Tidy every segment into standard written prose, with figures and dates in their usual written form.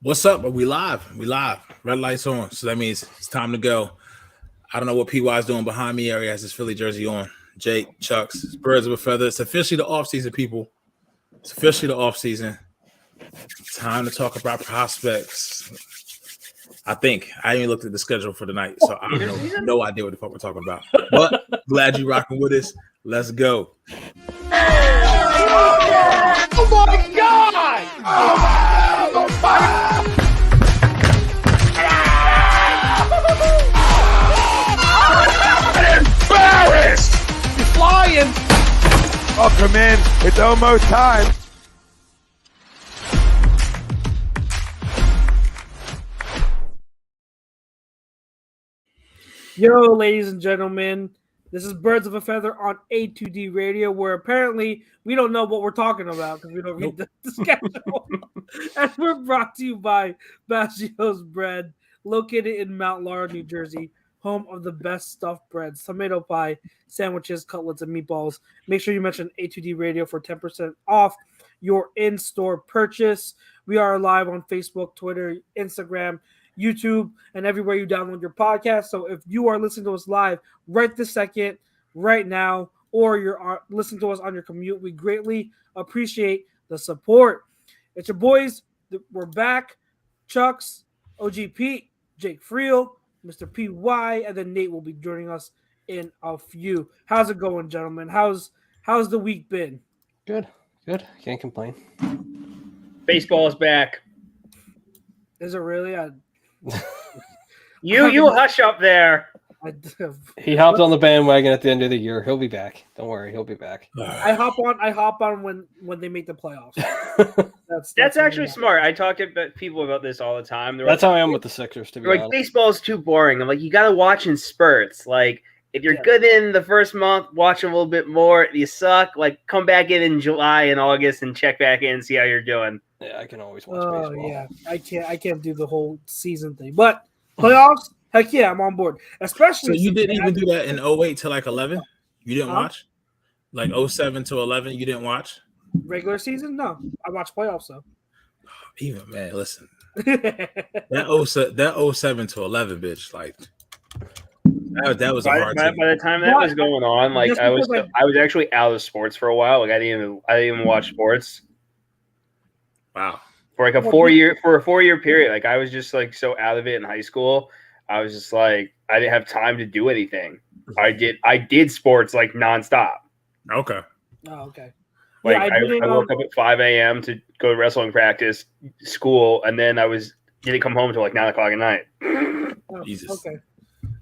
What's up? We live. We live. Red lights on. So that means it's time to go. I don't know what PY is doing behind me. He has his Philly jersey on. Jake, Chucks, Birds of a Feather. It's officially the offseason, people. It's officially the offseason. Time to talk about prospects. I think I even looked at the schedule for tonight, so I have no idea what the fuck we're talking about. But glad you rocking with us. Let's go. Oh my God! Oh my! Embarrassed! You're flying! Welcome in. It's almost time. Yo, ladies and gentlemen, this is Birds of a Feather on A2D Radio, where apparently we don't know what we're talking about because we don't read the schedule. And we're brought to you by Baggio's Bread, located in Mount Laurel, New Jersey, home of the best stuffed breads, tomato pie, sandwiches, cutlets, and meatballs. Make sure you mention A2D Radio for 10% off your in-store purchase. We are live on Facebook, Twitter, Instagram, YouTube, and everywhere you download your podcast. So if you are listening to us live right this second, right now, or you're listening to us on your commute, we greatly appreciate the support. It's your boys. We're back. Chucks, OG Pete, Jake Friel, Mr. PY, and then Nate will be joining us in a few. How's it going, gentlemen? How's the week been? Good. Can't complain. Baseball is back. Is it really? You hush up there. He hopped on the bandwagon at the end of the year. He'll be back. Don't worry, he'll be back. I hop on when they make the playoffs. That's actually smart. I talk to people about this all the time. That's how I am with the Sixers, to be honest. Baseball is too boring. I'm like, you got to watch in spurts. Like, if you're good in the first month, watch a little bit more. If you suck, like, come back in July and August and check back in and see how you're doing. Yeah, I can always watch baseball. Oh, yeah. I can't do the whole season thing. But playoffs, heck yeah, I'm on board. Especially. So you didn't even do that in 08 to like 11? You didn't watch? Like 07 to 11, you didn't watch? Regular season? No. I watched playoffs, though. Even, man, listen. that 07 to 11, bitch, like, that was a hard by the time that was going on, like, I was actually out of sports for a while. Like, I didn't even watch sports. Wow. For like a 4-year period, like I was just like so out of it in high school. I was just like I didn't have time to do anything. I did sports like nonstop. Okay. Oh, okay. Like I woke up at 5 a.m. to go to wrestling practice, school, and then I didn't come home until like 9 o'clock at night. Oh, Jesus. Okay.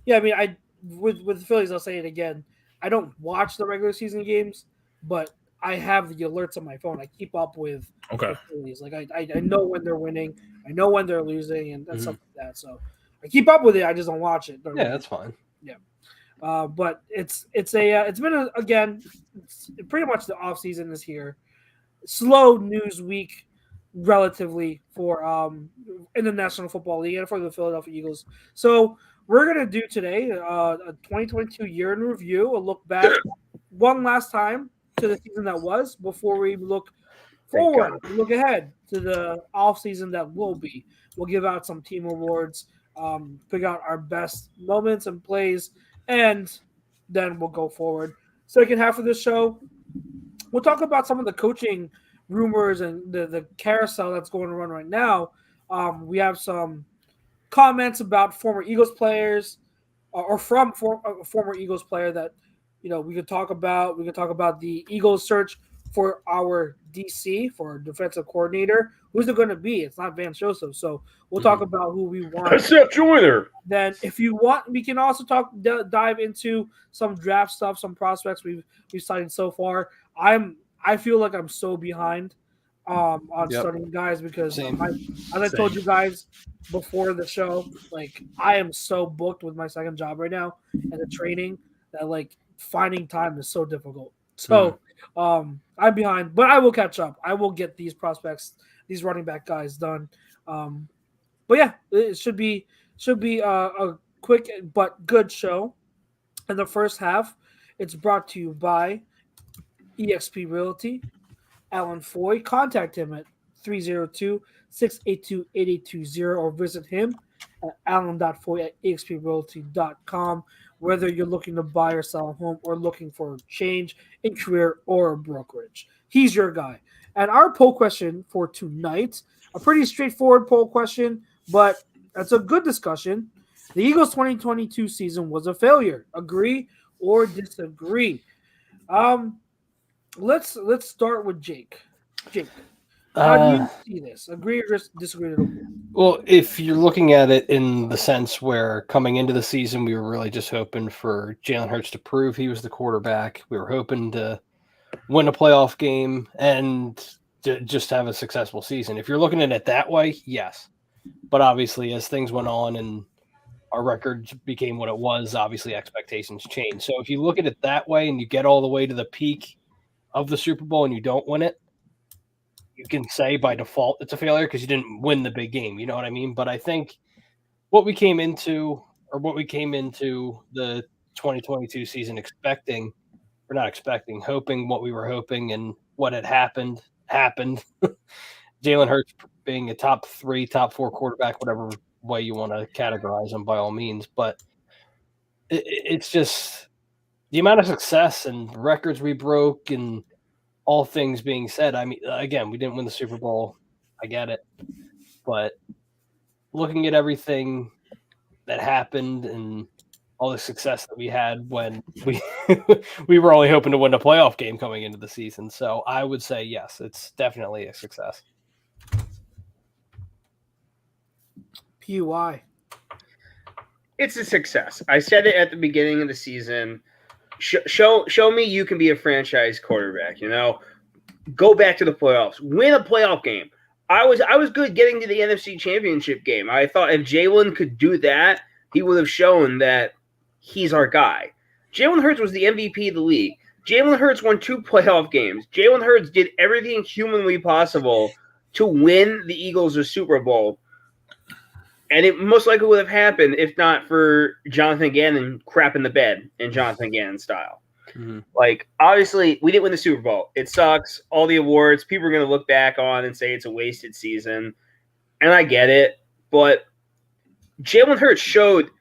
Yeah, I mean, with the Phillies, I'll say it again. I don't watch the regular season games, but I have the alerts on my phone. I keep up with the Phillies. Like I know when they're winning, I know when they're losing, and stuff like that. So I keep up with it. I just don't watch it. Yeah, that's fine. Yeah, but it's been it's pretty much the off season is here. Slow news week, relatively for in the National Football League and for the Philadelphia Eagles. So we're gonna do today a 2022 year in review, a look back one last time to the season that was before we look forward, look ahead to the off season that will be. We'll give out some team awards, pick out our best moments and plays, and then we'll go forward. Second half of the show, we'll talk about some of the coaching rumors and the carousel that's going on right now. We have some comments about former Eagles players or from a former Eagles player that we could talk about. We could talk about the Eagles search for our DC, for our defensive coordinator. Who's it going to be? It's not Vance Joseph. So we'll talk about who we want. That's Seth Joyner. Then if you want, we can also dive into some draft stuff, some prospects we've cited so far. I feel like I'm so behind on starting guys because as I told you guys before the show, like I am so booked with my second job right now and the training that like finding time is so difficult. So I'm behind, but I will catch up. I will get these prospects, these running back guys done. But yeah, it should be a quick but good show. In the first half, it's brought to you by EXP Realty. Alan Foy. Contact him at 302-682-8820 or visit him at alan.foy@exprealty.com. Whether you're looking to buy or sell a home or looking for a change in career or a brokerage, he's your guy. And our poll question for tonight, a pretty straightforward poll question, but it's a good discussion. The Eagles' 2022 season was a failure. Agree or disagree? Let's start with Jake. Jake, how do you see this? Agree or disagree? Well, if you're looking at it in the sense where coming into the season, we were really just hoping for Jalen Hurts to prove he was the quarterback. We were hoping to win a playoff game and to just have a successful season. If you're looking at it that way, yes. But obviously, as things went on and our record became what it was, obviously expectations changed. So if you look at it that way and you get all the way to the peak of the Super Bowl and you don't win it, you can say by default it's a failure because you didn't win the big game. You know what I mean? But I think what we came into the 2022 season hoping what we were hoping, and what had happened. Jalen Hurts being a top 3, top 4 quarterback, whatever way you want to categorize him, by all means. But it's just the amount of success and records we broke, and all things being said, I mean, again, we didn't win the Super Bowl. I get it. But looking at everything that happened and all the success that we had when we were only hoping to win a playoff game coming into the season. So I would say, yes, it's definitely a success. PUI. It's a success. I said it at the beginning of the season. Show me you can be a franchise quarterback. You know, go back to the playoffs, win a playoff game. I was good getting to the NFC Championship game. I thought if Jalen could do that, he would have shown that he's our guy. Jalen Hurts was the MVP of the league. Jalen Hurts won 2 playoff games. Jalen Hurts did everything humanly possible to win the Eagles a Super Bowl. And it most likely would have happened if not for Jonathan Gannon crapping the bed in Jonathan Gannon style. Mm-hmm. Like, obviously, we didn't win the Super Bowl. It sucks. All the awards, people are going to look back on and say it's a wasted season. And I get it. But Jalen Hurts showed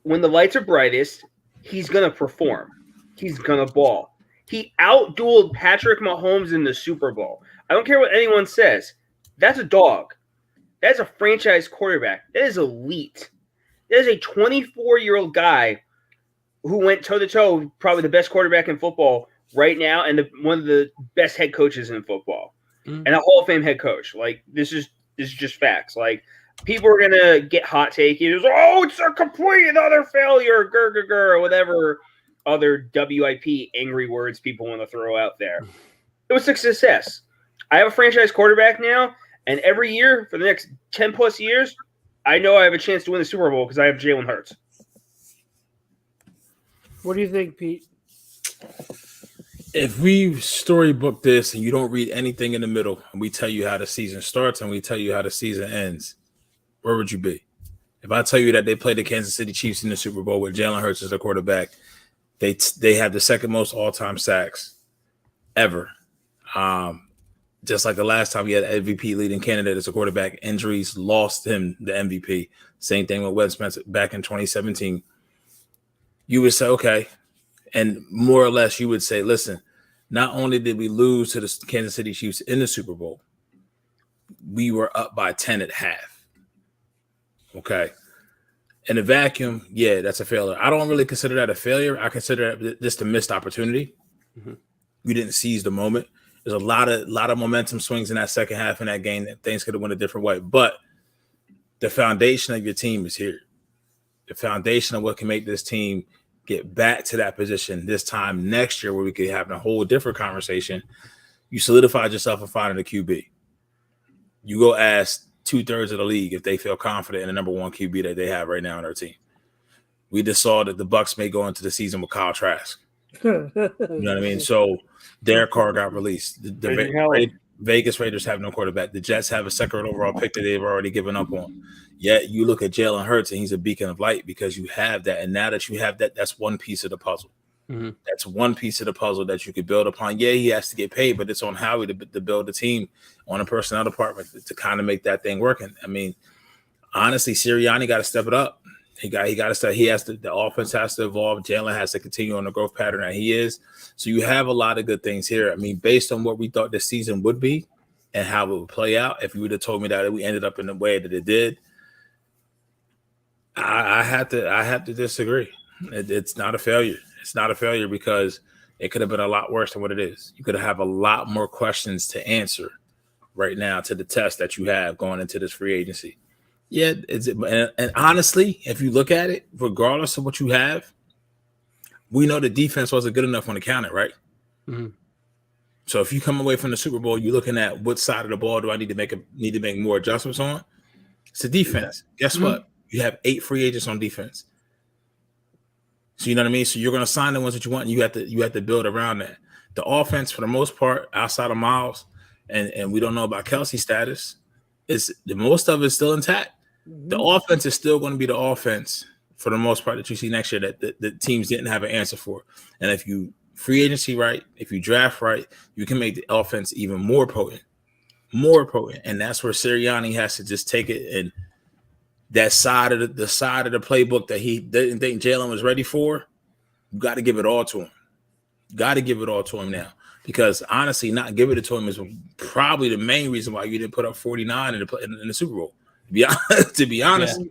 when the lights are brightest, he's going to perform. He's going to ball. He outdueled Patrick Mahomes in the Super Bowl. I don't care what anyone says. That's a dog. That's a franchise quarterback. That is elite. That is a 24-year-old guy who went toe-to-toe, probably the best quarterback in football right now, and one of the best head coaches in football. Mm-hmm. And a Hall of Fame head coach. Like, this is just facts. Like, people are going to get hot takey. It's a complete and utter failure, or whatever other WIP angry words people want to throw out there. It was a success. I have a franchise quarterback now, and every year for the next 10-plus years, I know I have a chance to win the Super Bowl because I have Jalen Hurts. What do you think, Pete? If we storybook this and you don't read anything in the middle, and we tell you how the season starts and we tell you how the season ends, where would you be? If I tell you that they played the Kansas City Chiefs in the Super Bowl with Jalen Hurts as their quarterback, they have the second most all-time sacks ever. Just like the last time he had MVP leading candidate as a quarterback, injuries lost him the MVP. Same thing with Wes Spencer back in 2017. You would say, okay, and more or less you would say, listen, not only did we lose to the Kansas City Chiefs in the Super Bowl, we were up by 10 at half. Okay. In a vacuum, yeah, that's a failure. I don't really consider that a failure. I consider that just a missed opportunity. Mm-hmm. You didn't seize the moment. There's a lot of momentum swings in that second half in that game that things could have went a different way. But the foundation of your team is here. The foundation of what can make this team get back to that position this time next year where we could have a whole different conversation. You solidified yourself in finding a QB. You go ask 2/3 of the league if they feel confident in the number 1 QB that they have right now on their team. We just saw that the Bucs may go into the season with Kyle Trask. You know what I mean? So Derek Carr got released. The Vegas Raiders have no quarterback. The Jets have a second overall pick that they've already given up on. Yet you look at Jalen Hurts and he's a beacon of light because you have that. And now that you have that, that's one piece of the puzzle. That's one piece of the puzzle that you could build upon. Yeah, he has to get paid, but it's on Howie to build a team on a personnel department to kind of make that thing working. I mean, honestly, Sirianni got to step it up. He got to start. He has to. The offense has to evolve. Jalen has to continue on the growth pattern that he is. So you have a lot of good things here. I mean, based on what we thought this season would be and how it would play out, if you would have told me that we ended up in the way that it did, I have to disagree. It's not a failure. It's not a failure because it could have been a lot worse than what it is. You could have a lot more questions to answer right now to the test that you have going into this free agency. Yeah, and honestly, if you look at it, regardless of what you have, we know the defense wasn't good enough on the counter, right? So if you come away from the Super Bowl, you're looking at what side of the ball do I need to make more adjustments on? It's the defense. Guess what? You have 8 free agents on defense. So you know what I mean? So you're going to sign the ones that you want, and you have to build around that. The offense, for the most part, outside of Miles, and we don't know about Kelsey's status, the most of it is still intact. The offense is still going to be the offense for the most part that you see next year that the teams didn't have an answer for. And if you free agency right, if you draft right, you can make the offense even more potent. And that's where Sirianni has to just take it, and that side of the side of the playbook that he didn't think Jalen was ready for, you got to give it all to him. Got to give it all to him now. Because honestly, not giving it to him is probably the main reason why you didn't put up 49 in the Super Bowl. To be honest.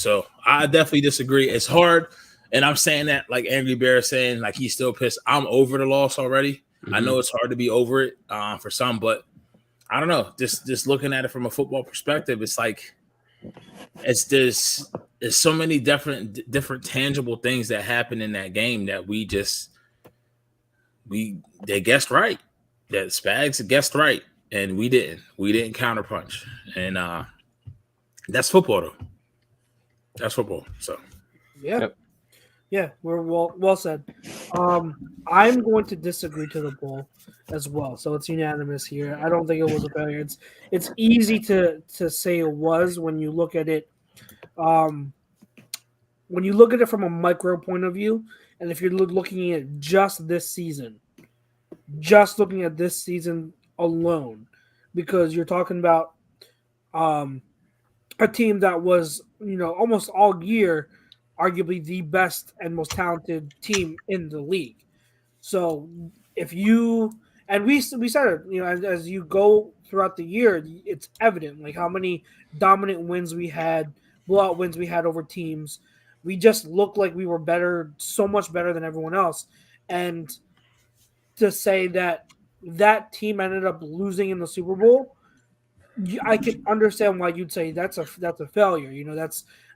So I definitely disagree. It's hard, and I'm saying that like Angry Bear is saying, like he's still pissed. I'm over the loss already. I know it's hard to be over it for some, but I don't know. Just looking at it from a football perspective, it's like there's so many different tangible things that happen in that game that they guessed right. That Spags guessed right, and we didn't. We didn't counterpunch, and that's football, though. That's football. So, yeah, we're well said. I'm going to disagree to the poll as well, so it's unanimous here. I don't think it was a failure. It's easy to say it was when you look at it. When you look at it from a micro point of view, and if you're looking at just looking at this season alone, because you're talking about a team that was, almost all year, arguably the best and most talented team in the league. So if you, and we said it, as you go throughout the year, it's evident like how many dominant wins we had, blowout wins we had over teams. We just looked like we were better, so much better than everyone else. And to say that team ended up losing in the Super Bowl, I can understand why you'd say that's a failure.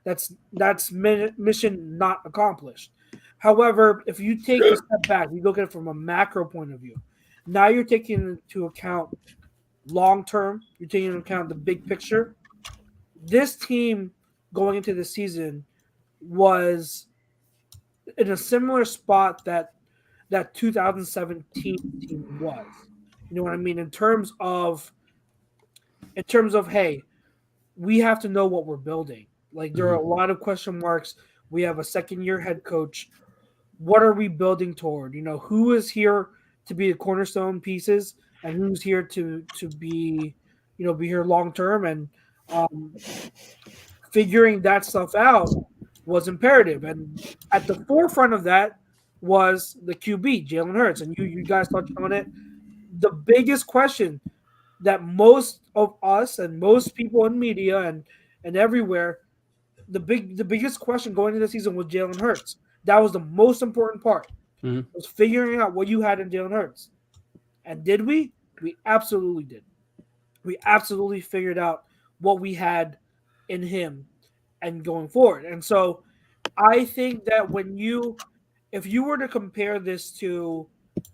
That's mission not accomplished. However, if you take a step back, you look at it from a macro point of view. Now you're taking into account long term. You're taking into account the big picture. This team going into the season was in a similar spot that 2017 team was. You know what I mean? In terms of, hey, we have to know what we're building. Like there are a lot of question marks. We have a second-year head coach. What are we building toward? Who is here to be the cornerstone pieces, and who's here to be here long term, and figuring that stuff out was imperative. And at the forefront of that was the QB, Jalen Hurts. And you guys touched on it. The biggest question that most of us and most people in media and everywhere, the biggest question going into the season was Jalen Hurts. That was the most important part. Was figuring out what you had in Jalen Hurts. And did we? We absolutely did. We absolutely figured out what we had in him and going forward. And so I think that if you were to compare this to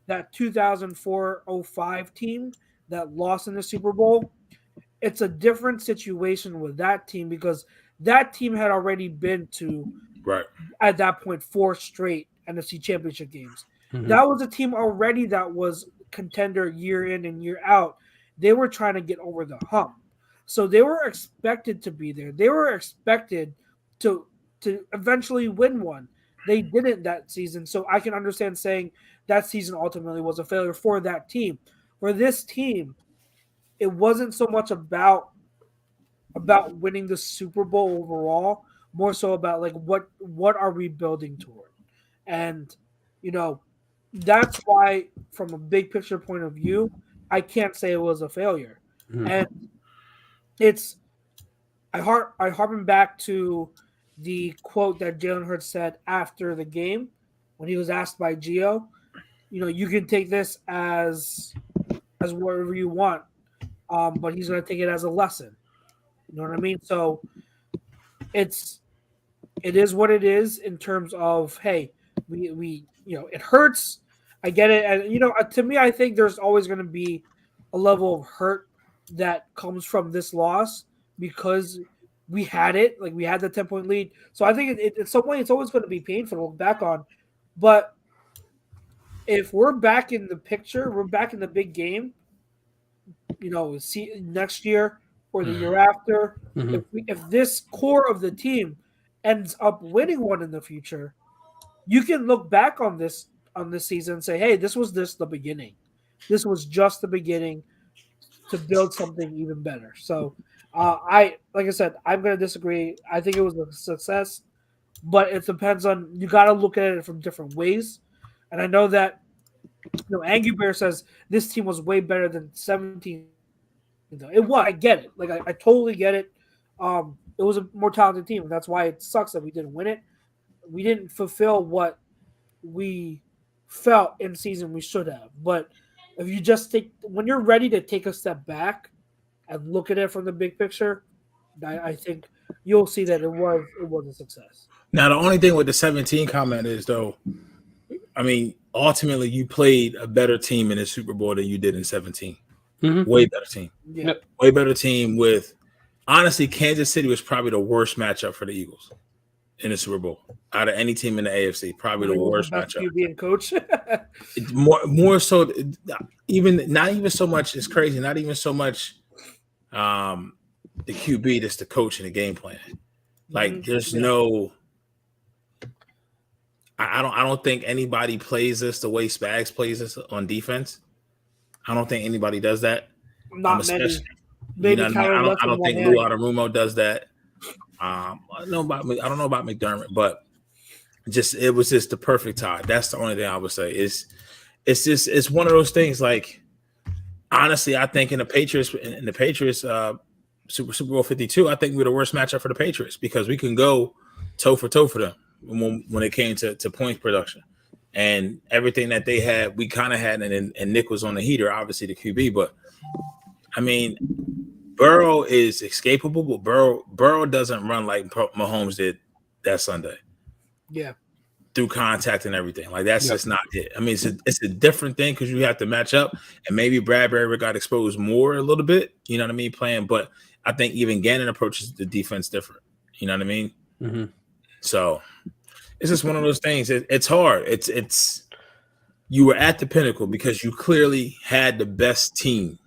that 2004-05 team that lost in the Super Bowl, it's a different situation with that team because that team had already been to, at that point, 4 straight NFC Championship games. That was a team already that was contender year in and year out. They were trying to get over the hump. So they were expected to be there. They were expected to eventually win one. They didn't that season. So I can understand saying that season ultimately was a failure for that team. For this team, it wasn't so much about winning the Super Bowl overall, more so about like what are we building toward? And that's why from a big picture point of view, I can't say it was a failure. And it's I harken back to the quote that Jalen Hurts said after the game when he was asked by Gio, you can take this as whatever you want, but he's going to take it as a lesson. You know what I mean? So it is what it is in terms of, hey, we it hurts. I get it. And, to me, I think there's always going to be a level of hurt that comes from this loss because we had it. Like, we had the 10-point lead. So I think at some point it's always going to be painful to look back on. But if we're back in the picture, we're back in the big game, see next year or the year after, if this core of the team ends up winning one in the future, you can look back on this season and say, hey, this was the beginning. This was just the beginning to build something even better. So like I said, I'm going to disagree. I think it was a success, but it depends on, you got to look at it from different ways. And I know that, Angry Bear says this team was way better than 17. It was. I get it. Like, I totally get it. It was a more talented team. And that's why it sucks that we didn't win it. We didn't fulfill what we felt in season we should have. But if you just when you're ready to take a step back and look at it from the big picture, I think you'll see that it was a success. Now, the only thing with the 17 comment is, though, I mean, ultimately you played a better team in the Super Bowl than you did in 17. Way better team. Yeah. Way better team with, honestly, Kansas City was probably the worst matchup for the Eagles in the Super Bowl. Out of any team in the AFC, probably the worst matchup. QB and coach. more so, not even so much, it's crazy, not even so much the QB, just the coach and the game plan. Like, there's no, I don't think anybody plays this the way Spags plays this on defense. I don't think anybody does that. Not many. Maybe I don't think Lou Adarumo does that. I don't know about McDermott, but it was just the perfect tie. That's the only thing I would say. It's one of those things. Like, honestly, I think in the Patriots Super Bowl 52, I think we're the worst matchup for the Patriots because we can go toe for toe for them when it came to points production. And everything that they had, we kind of had, and Nick was on the heater, obviously the QB. But I mean, Burrow is escapable, but Burrow doesn't run like Mahomes did that Sunday. Yeah, through contact and everything. Like, that's just not it. I mean, it's a different thing because you have to match up, and maybe Bradbury got exposed more a little bit. You know what I mean? Playing, but I think even Gannon approaches the defense different. You know what I mean? Mm-hmm. So it's just one of those things. It's hard. It's you were at the pinnacle because you clearly had the best team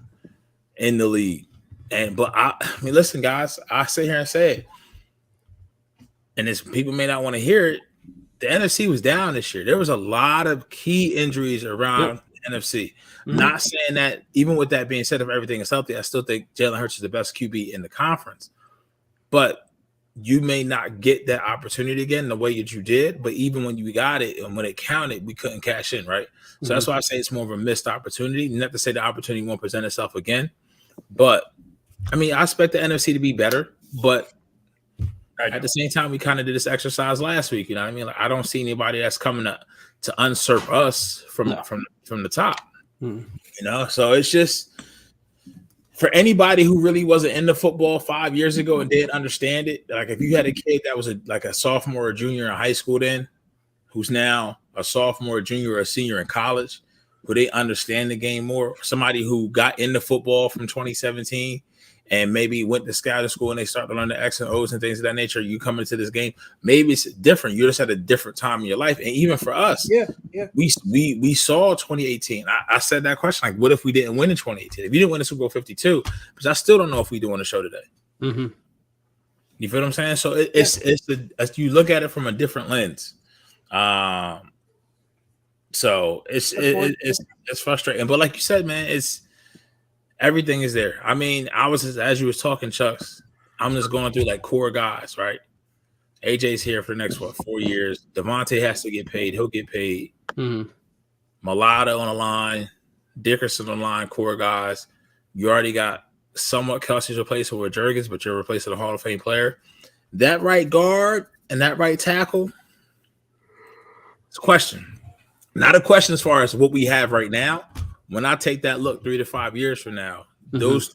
in the league. But I mean, listen, guys, I sit here and say it, and people may not want to hear it. The NFC was down this year. There was a lot of key injuries around the NFC. Mm-hmm. Not saying that, even with that being said, if everything is healthy, I still think Jalen Hurts is the best QB in the conference. But you may not get that opportunity again the way that you did. But even when you got it and when it counted, we couldn't cash in, right? So that's why I say it's more of a missed opportunity. Not to say the opportunity won't present itself again. But, I mean, I expect the NFC to be better. But at the same time, we kind of did this exercise last week. You know what I mean? Like, I don't see anybody that's coming to usurp us from the top. You know? So it's just, for anybody who really wasn't into football 5 years ago and didn't understand it, like if you had a kid that was a sophomore or junior in high school then, who's now a sophomore, junior, or a senior in college, who they understand the game more, somebody who got into football from 2017 and maybe went to scouting school and they start to learn the X and O's and things of that nature, you come into this game, maybe it's different. You just had a different time in your life. And even for us, we saw 2018. I said that question, like, what if we didn't win in 2018? If you didn't win the Super Bowl 52, because I still don't know if we do on the show today. Mm-hmm. You feel what I'm saying? So it's you look at it from a different lens. So it's frustrating. But like you said, man, it's everything is there. I mean, as you was talking, Chucks, I'm just going through like core guys, right? AJ's here for the next 4 years. Devontae has to get paid. He'll get paid. Mulata on the line, Dickerson on the line, core guys. You already got somewhat Kelsey's replacement with Jurgens, but you're replacing a Hall of Fame player. That right guard and that right tackle, it's a question. Not a question as far as what we have right now. When I take that look 3 to 5 years from now, those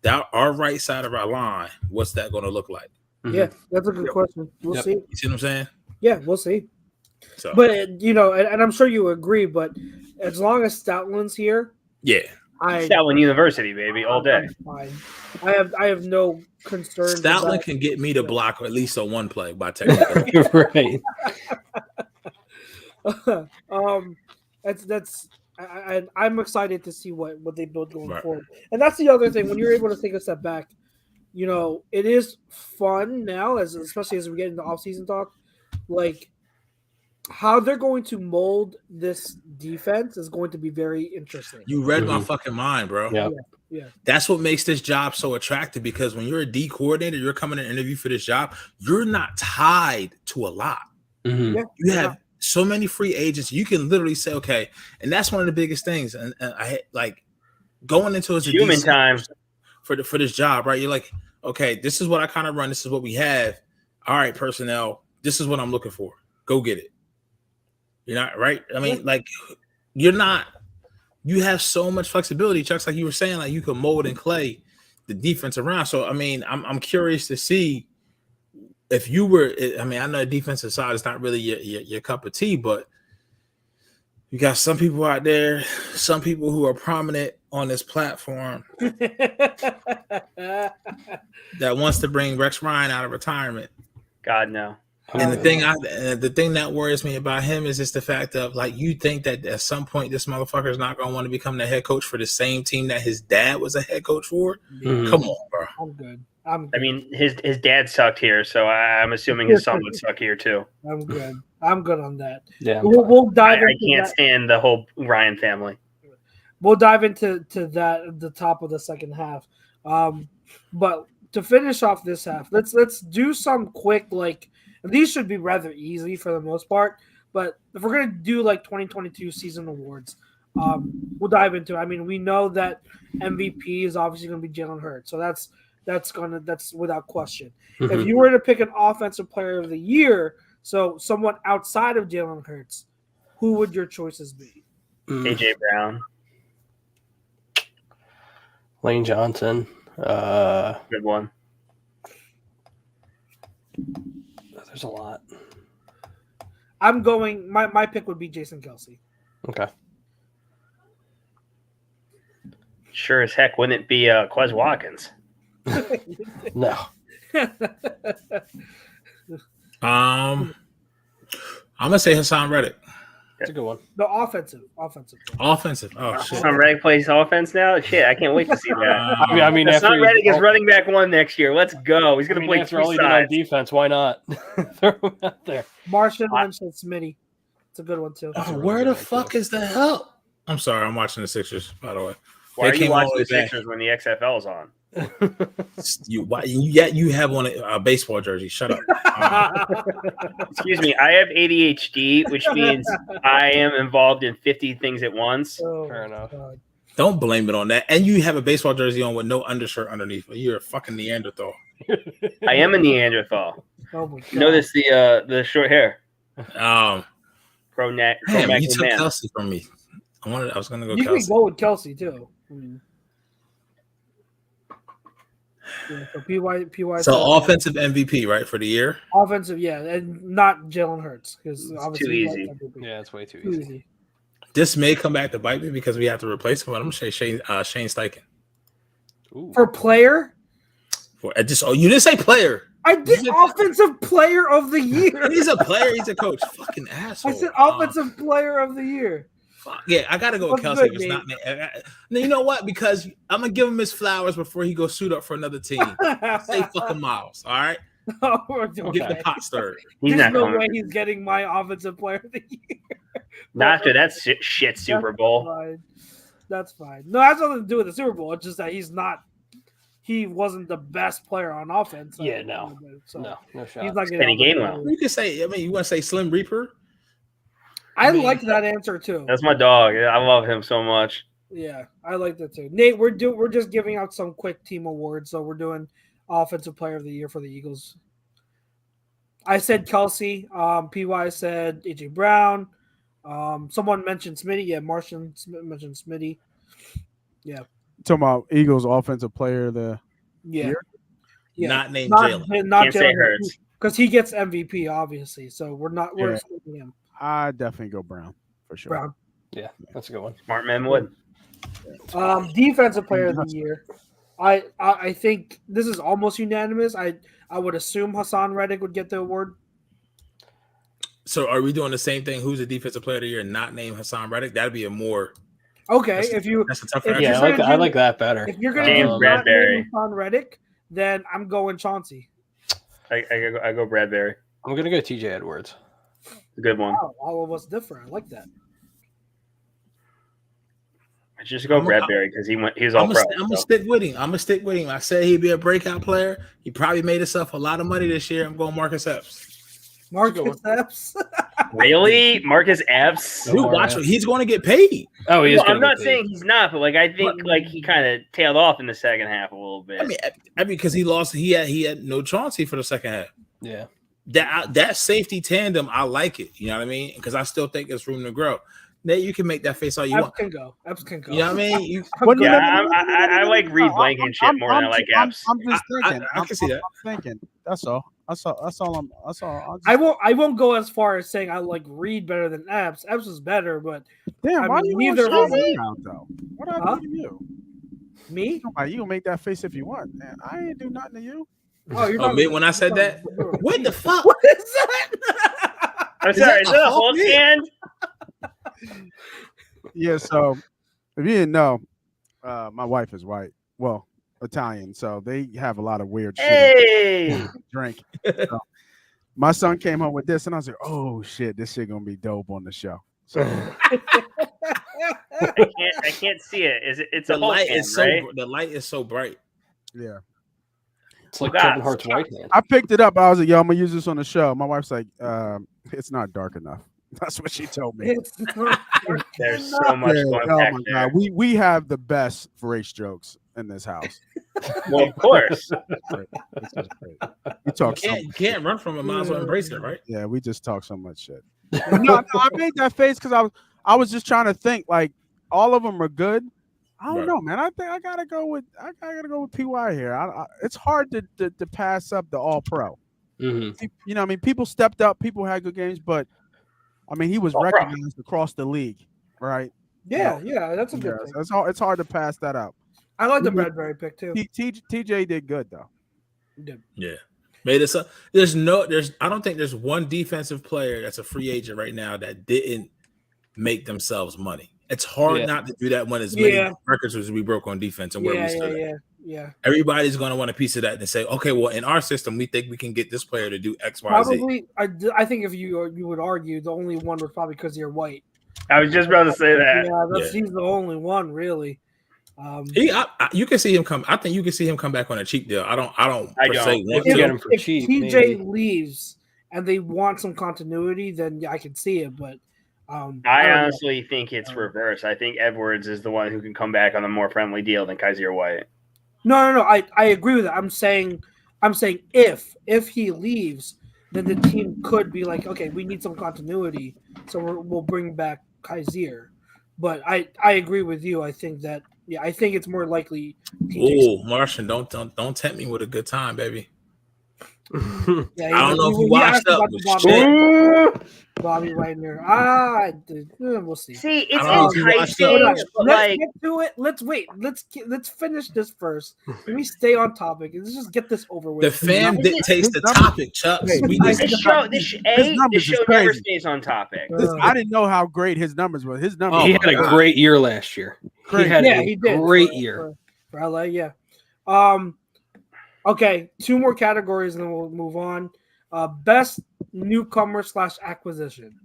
that our right side of our line, what's that going to look like? Yeah, that's a good question. We'll see. You see what I'm saying? Yeah, we'll see. So, but and I'm sure you agree. But as long as Stoutland's here, yeah, Stoutland University, baby, all day. Fine. I have no concerns. Stoutland can get me to block at least on one play by technical. Right. I'm excited to see what they build going forward. And that's the other thing. When you're able to take a step back, it is fun now, especially as we get into off-season talk, like how they're going to mold this defense is going to be very interesting. You read my fucking mind, bro. Yeah. That's what makes this job so attractive, because when you're a D coordinator, you're coming to interview for this job, you're not tied to a lot. Yeah, you have so many free agents. You can literally say, okay, and that's one of the biggest things. And I like going into as a human DC time for this job, right? You're like, okay, this is what I kind of run. This is what we have. All right, personnel, this is what I'm looking for. Go get it. You're not right. I mean, like you're not. You have so much flexibility, Chuck's, like you were saying, like you can mold and clay the defense around. So I mean, I'm curious to see if you were. I mean, I know the defensive side is not really your cup of tea, but you got some people out there, some people who are prominent on this platform that wants to bring Rex Ryan out of retirement. God, no. And the thing that worries me about him is just the fact of, like, you think that at some point this motherfucker is not going to want to become the head coach for the same team that his dad was a head coach for. Come on, bro. I'm good. I mean, his dad sucked here, so I'm assuming his son would suck here too. I'm good. I'm good on that. Yeah, we'll dive. I can't stand the whole Ryan family. We'll dive into that at the top of the second half. But to finish off this half, let's do some quick, like, these should be rather easy for the most part. But if we're gonna do like 2022 season awards, we'll dive into it. I mean, we know that MVP is obviously gonna be Jalen Hurts, so that's without question. If you were to pick an offensive player of the year, so someone outside of Jalen Hurts, who would your choices be? AJ Brown, Lane Johnson. good one. There's a lot. I'm going. My pick would be Jason Kelce. Okay. Sure as heck wouldn't it be Quez Watkins? No. I'm gonna say Hassan Reddick. That's a good one. The offensive. Offensive. Oh shit. Hassan Reddick plays offense now. Shit, I can't wait to see that. I mean, Hassan Reddick is running back one next year. Let's go. He's gonna play after two all he did on sides. defense, why not throw him out there? Martian Lynch and Smitty. It's a good one too. Oh, where the fuck is the hell? I'm sorry, I'm watching the Sixers, by the way. Why are you came all watching the the way back. Sixers when the XFL is on? You have on a baseball jersey. Shut up. Excuse me, I have ADHD, which means I am involved in 50 things at once. Oh, Fair enough. God. Don't blame it on that. And you have a baseball jersey on with no undershirt underneath. You're a fucking Neanderthal. I am a Neanderthal. Oh my God. Notice the short hair. Damn, you took Man. Kelsey from me. I was gonna go You can Kelsey. go with Kelsey too. I mean, yeah, so PY. So offensive MVP, right, for the year? Offensive, yeah, and not Jalen Hurts because obviously too he's easy. not MVP. Yeah, it's way too Too easy. easy. This may come back to bite me because we have to replace him. But I'm gonna say Shane Steichen. Ooh. For player, You didn't say player. I did offensive player of the year. He's a player. He's a coach. Fucking asshole. I said offensive player of the year. Fuck. Yeah, I gotta go with What's Kelsey. good, If it's not me. Nate? You know what? Because I'm gonna give him his flowers before he goes suit up for another team. Say fucking Miles. All right. We're doing Get the okay. pot stirred. He's There's not no coming. way he's getting my offensive player of the year. Not after that shit Super Bowl. Fine. That's fine. No, it has nothing to do with the Super Bowl. It's just that he wasn't the best player on offense. Yeah, no. So No shot. he's not Kenny getting Gainwell. You can say, I mean, you want to say Slim Reaper? I like that answer too. That's my dog. I love him so much. Yeah, I like that too. Nate, we're just giving out some quick team awards. So we're doing offensive player of the year for the Eagles. I said Kelsey. PY said AJ Brown. Someone mentioned Smitty. Yeah, Martian mentioned Smitty. Yeah. Talking about Eagles offensive player of the Yeah. year? Yeah. Not named Jalen. Not Can't say Jalen Hurts. because he gets MVP obviously. So we're Yeah. excluding him. I definitely go Brown for sure. Brown. Yeah, that's a good one. Smart man would. Defensive player of the year. I think this is almost unanimous. I would assume Hassan Reddick would get the award. So are we doing the same thing? Who's the defensive player of the year not named Hassan Reddick? That'd be a more Okay, That's- if you that's a tough If answer. you're Yeah, gonna I do- like that better. if you're gonna James do not Bradbury. name Hassan Reddick, then I'm going Chauncey. I go Bradbury. I'm gonna go TJ Edwards. A good one. Wow, all of us different. I like that. I just go I'm a- Bradbury because he's all I'm pro. gonna so. stick with him. I'm gonna stick with him. I said he'd be a breakout player. He probably made himself a lot of money this year. I'm going Marcus Epps. Marcus Epps. Really? Marcus Epps? Dude, watch him. He's going to get paid. Oh, he is. Well, I'm gonna not get saying he's not, but like I think like he kind of tailed off in the second half a little bit. I mean, because he lost. He had no Chauncey for the second half. paid. Yeah. That safety tandem, I like it. You know what I mean? Because I still think there's room to grow. Nate, you can make that face all you Epps want. can go. Epps can go. You know what I mean? You, Yeah, I like Reed Blankenship more than I like Epps. I'm just thinking. I can see that. I'm thinking. That's all. That's all. I won't go as far as saying I like Reed better than Epps. Epps is better, but Damn, I why mean, you neither neither of them- me out though? What I Huh? do to you? me. You can make that face if you want, man. I ain't do nothing to you. Oh, you're Oh, not- me, when I said that? What the fuck? What is that? I'm sorry, that is that a a Hulk Hulk hand? Yeah. So if you didn't know, my wife is white. Well, Italian, so they have a lot of weird shit. Hey, Drink. So, my son came home with this, and I was like, "Oh shit, this shit gonna be dope on the show." So I can't see it. It's The a Hulk light hand, is so right? the light is so bright. yeah, It's like God. Kevin Hart's right hand. I picked it up. I was like, "Yo, I'm gonna use this on the show." My wife's like, "It's not dark enough." That's what she told me. It's not- There's so much Yeah, going oh back my there. god, we have the best race jokes in this house. Well, of course. It's just great. We talk so You can't run from it. Might as well embrace it, right? yeah, we just talk so much shit. No, I made that face because I was just trying to think like all of them are good. I don't Right. know, man. I think I gotta go with PY here. It's hard to pass up the All Pro. Mhm. You know, I mean, people stepped up, people had good games, but I mean, he was All-Pro. recognized across the league, right? yeah, that's a Yeah, good thing. it's hard to pass that up. I like the Mhm. Bradbury pick too. TJ did good though. Yeah. Made it. I don't think there's one defensive player that's a free agent right now that didn't make themselves money. It's hard Yeah. not to do that when as many Yeah. records as we broke on defense and where we stood. Yeah. Everybody's going to want a piece of that and say, okay, well, in our system, we think we can get this player to do X, Y, Z. Probably, I think if you would argue, the only one was probably because you're white. I was just about to say that. Yeah, he's the only one really. You can see him come. I think you can see him come back on a cheap deal. I don't I per don't. se want You to. get him for if cheap, TJ maybe. leaves and they want some continuity, then yeah, I can see it. But I don't know. honestly think it's reverse. I think Edwards is the one who can come back on a more friendly deal than Kaiser White. No. I agree with that. I'm saying if he leaves, then the team could be like, okay, we need some continuity, so we'll bring back Kaiser. But I agree with you. I think that I think it's more likely. Oh, Martian, don't tempt me with a good time, baby. Yeah, I don't know if you asked washed up about with the shit. Bobby Wagner. We'll see. See, it's I don't know if you watched enticing, up. but Let's like, get to it. Let's finish this first. Let me stay on topic. Let's just get this over with. The fan His dictates the numbers- topic, Chuck. Hey, We his just this show numbers is never crazy. stays on topic. I didn't know how great his numbers were. His numbers. Oh, He my had a God. great year last year. He Great. had Yeah, a he did. great for- year. for LA. Yeah. Okay, 2 more categories and then we'll move on. Best newcomer / acquisition.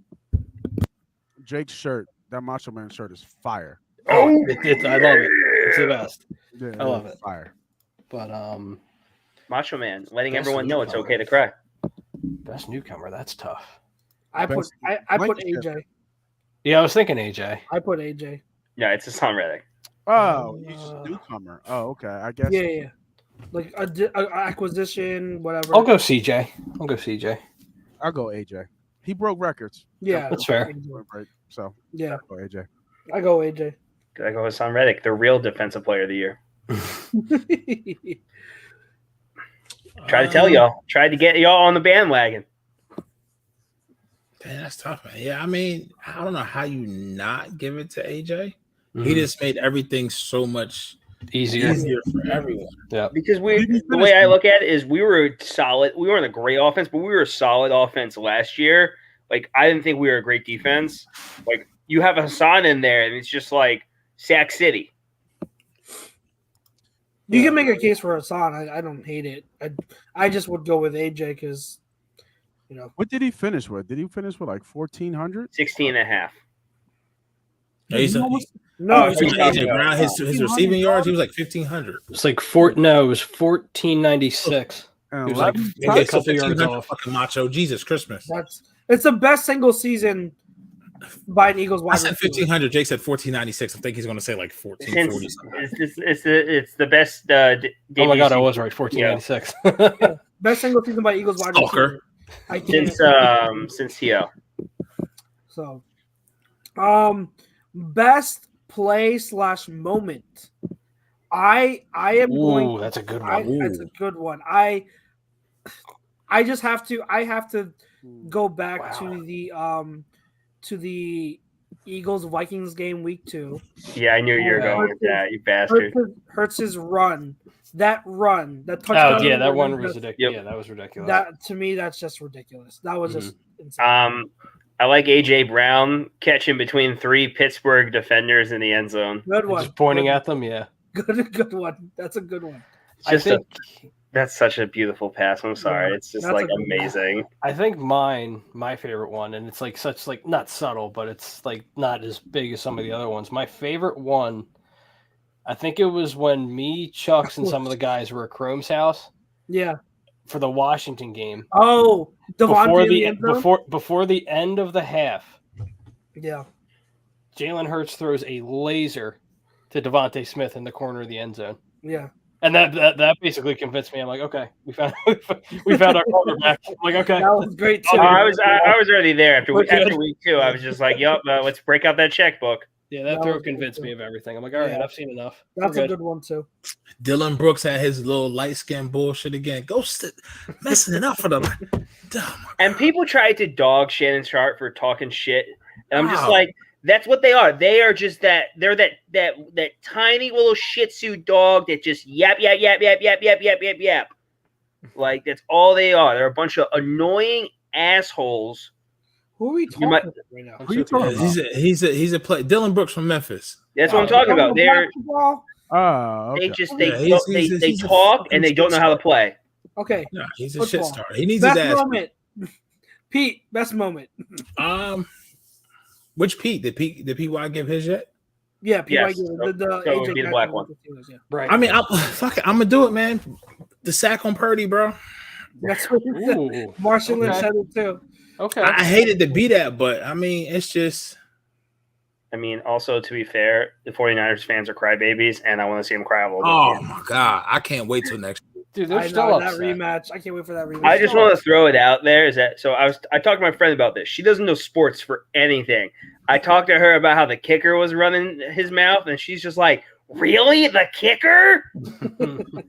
Jake's shirt, that Macho Man shirt is fire. Oh, I love it. It's the best. Yeah, I love it. Fire. But Macho Man, letting Best everyone know it's newcomer. okay to cry. best newcomer, that's tough. I put AJ. Yeah, I was thinking AJ. I put AJ. Yeah, it's Hassan Reddick. Oh, he's a newcomer. Oh, okay. I guess. Yeah. Like a acquisition, whatever. I'll go CJ. I'll go AJ. He broke records. Yeah, That's fair. So Yeah, I'll go AJ. I go AJ. I go Hassan Reddick, the real defensive player of the year. Try to tell y'all. Tried to get y'all on the bandwagon. Man, that's tough, man. Yeah, I mean, I don't know how you not give it to AJ. Mhm. He just made everything so much Easier. for everyone. Yeah. Because the way I look at it is we were solid. We weren't a great offense, but we were a solid offense last year. Like, I didn't think we were a great defense. Like, you have Hassan in there, and it's just like Sack City. You can make a case for Hassan. I don't hate it. I just would go with AJ because, What did he finish with? Did he finish with like 1,400? 16.5. No, he's no, AJ Brown, his receiving yards, he was like 1,500. It's like it was 1496. And He was like 11 a Okay, so couple yards 1,500 off. fucking Macho. Jesus Christmas. it's the best single season by an Eagles I wide said receiver. 1,500. Jake said 1,496. I think he's going to say like 1,440. It's the best. Oh my god, I debut was right. 1496. Best single season by Eagles wide Stalker. receiver. I can't. since T.O. So, best play / moment. I am going. Ooh, that's a good one. That's a good one. I just have to. I have to go back to the Eagles Vikings game week 2. Yeah, I knew you were going with that, you bastard. Hurts' run. That touchdown. Oh yeah, that one was Yep. ridiculous. Yeah, that was ridiculous. That to me, that's just ridiculous. That was just insane. I like AJ Brown catching between 3 Pittsburgh defenders in the end zone. Good one. Just pointing at them. Yeah, Good one. That's a good one. It's just that's such a beautiful pass. I'm sorry, it's just That's like a good amazing. I think my favorite one, and it's like such like not subtle, but it's like not as big as some of the other ones. My favorite one, I think it was when me, Chucks, and some of the guys were at Chrome's house. Yeah. For the Washington game. Oh, before the end of the half. Yeah. Jalen Hurts throws a laser to Devontae Smith in the corner of the end zone. Yeah. And that basically convinced me. I'm like, okay, we found our quarterback. I'm like, okay, that was great too. I was already there after week 2. I was just like, yep, let's break out that checkbook. Yeah, that throw convinced me of everything. I'm like, all right, I've seen enough. That's a good one too. Dylan Brooks had his little light skin bullshit again. Go messing it up for them. And people tried to dog Shannon Sharp for talking shit, and I'm just like, that's what they are. They are just that. They're that tiny little Shih Tzu dog that just yap. Like that's all they are. They're a bunch of annoying assholes. Who are we talking about right now? Who are you talking about? He's a player. Dylan Brooks from Memphis. That's what I'm talking about. They're okay. they talk and they don't know how to play. Okay. No, he's a shit star. He needs his ass. Moment. Pete, best moment. Which Pete? Did PY give his yet? Yeah, PY Yes. gave it. The So it would AJ be the guy black from one. the Steelers, yeah. Right. I mean, fuck it. I'm gonna do it, man. The sack on Purdy, bro. That's what he said. Ooh, Marshall Lynch okay. said it too. Okay. I hated to be that, but I mean, it's just. I mean, also to be fair, the 49ers fans are crybabies, and I want to see them cry a little bit. Oh my god, I can't wait till next. Dude, they're I still know that upset. rematch. I can't wait for that rematch. I just want to throw it out there. Is that so? I talked to my friend about this. She doesn't know sports for anything. I talked to her about how the kicker was running his mouth, and she's just like, "Really, the kicker?"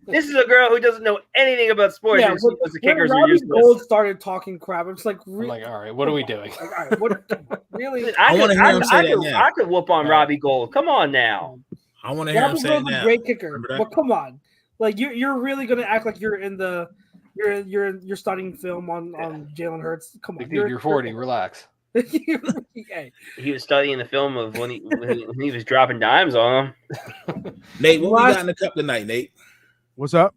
This is a girl who doesn't know anything about sports. Yeah, and she knows the when kickers are Robbie useless. Gold started talking crap, I'm just like, I'm like, all right, what are we doing? all right, what really? I wanna hear him say that now. I could whoop on Robbie Gold. Come on now. I want to hear him Robbie say it Gold's a now. great kicker, Remember that? but come on, like you're really gonna act like you're in the you're studying film on Jalen Hurts. Come on, Dude, you're 40. Relax. Hey, He was studying the film of when he was dropping dimes on him. Nate, what we got in the cup tonight, Nate? What's up?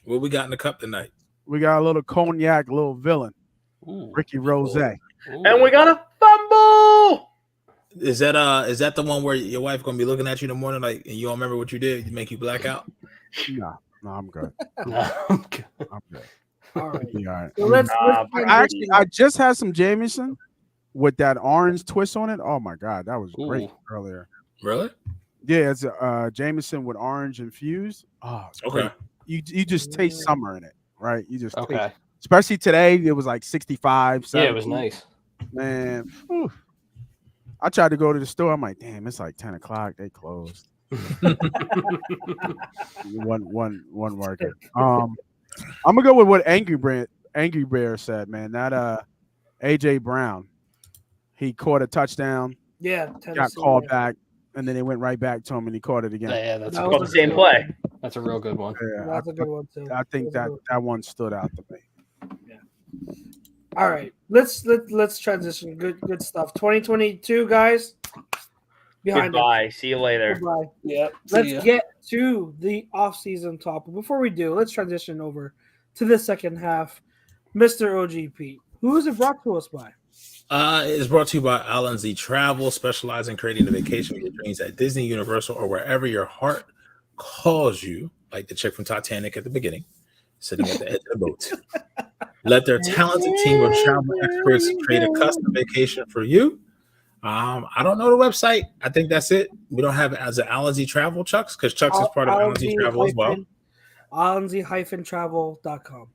What we got in the cup tonight? We got a little cognac, little villain, Ooh. Ricky Rose. Ooh. And we got a fumble. Is that the one where your wife gonna be looking at you in the morning like and you don't remember what you did? You make you black out? No, I'm good. No, I'm good. I'm good. All right. Be all right. So let's I just had some Jameson with that orange twist on it. Oh my god, that was great earlier. Really? Yeah, it's Jameson with orange infused. Oh, it's Okay. great. You just taste summer in it, right? You just taste, Okay. especially today. It was like 65. 70. Yeah, it was nice. Man. Whew. I tried to go to the store. I'm like, damn, it's like 10 o'clock. They closed. one working. I'm gonna go with what Angry Bear said, man. That AJ Brown, he caught a touchdown, Yeah, got Tennessee, called yeah. back, and then they went right back to him and he caught it again. Yeah, that's That a Called was the same play. That's a real good one. Yeah, That's a good one too. I think That was a that good one stood out to me. All right, let's transition. Good stuff. 2022, guys. Behind us. Goodbye. See you later. Goodbye. Yep. Let's get to the off-season talk. But before we do, let's transition over to the second half. Mr. OGP, who is it brought to us by? It is brought to you by Alan Z Travel, specializing in creating a vacation of your dreams at Disney, Universal, or wherever your heart calls you, like the chick from Titanic at the beginning, sitting at the edge of the boat. Let their talented team of travel experts create a custom vacation for you. I don't know the website. I think that's it. We don't have it as an Alan Z Travel, Chucks, because Chucks is part of Alan Z Travel as well. AlanZ-travel.com.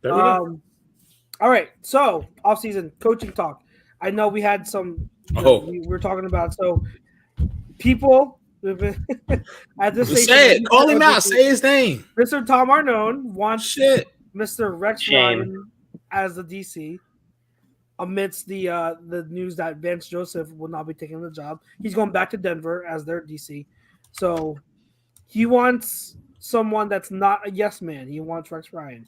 There we go. All right, so off-season coaching talk. I know we had some. We were talking about people at this station. Say it. Call him out. Say his name. Mr. Tom Arnone wants Mr. Rex Shame. Ryan as the DC. Amidst the news that Vance Joseph will not be taking the job, he's going back to Denver as their DC. So he wants someone that's not a yes man. He wants Rex Ryan.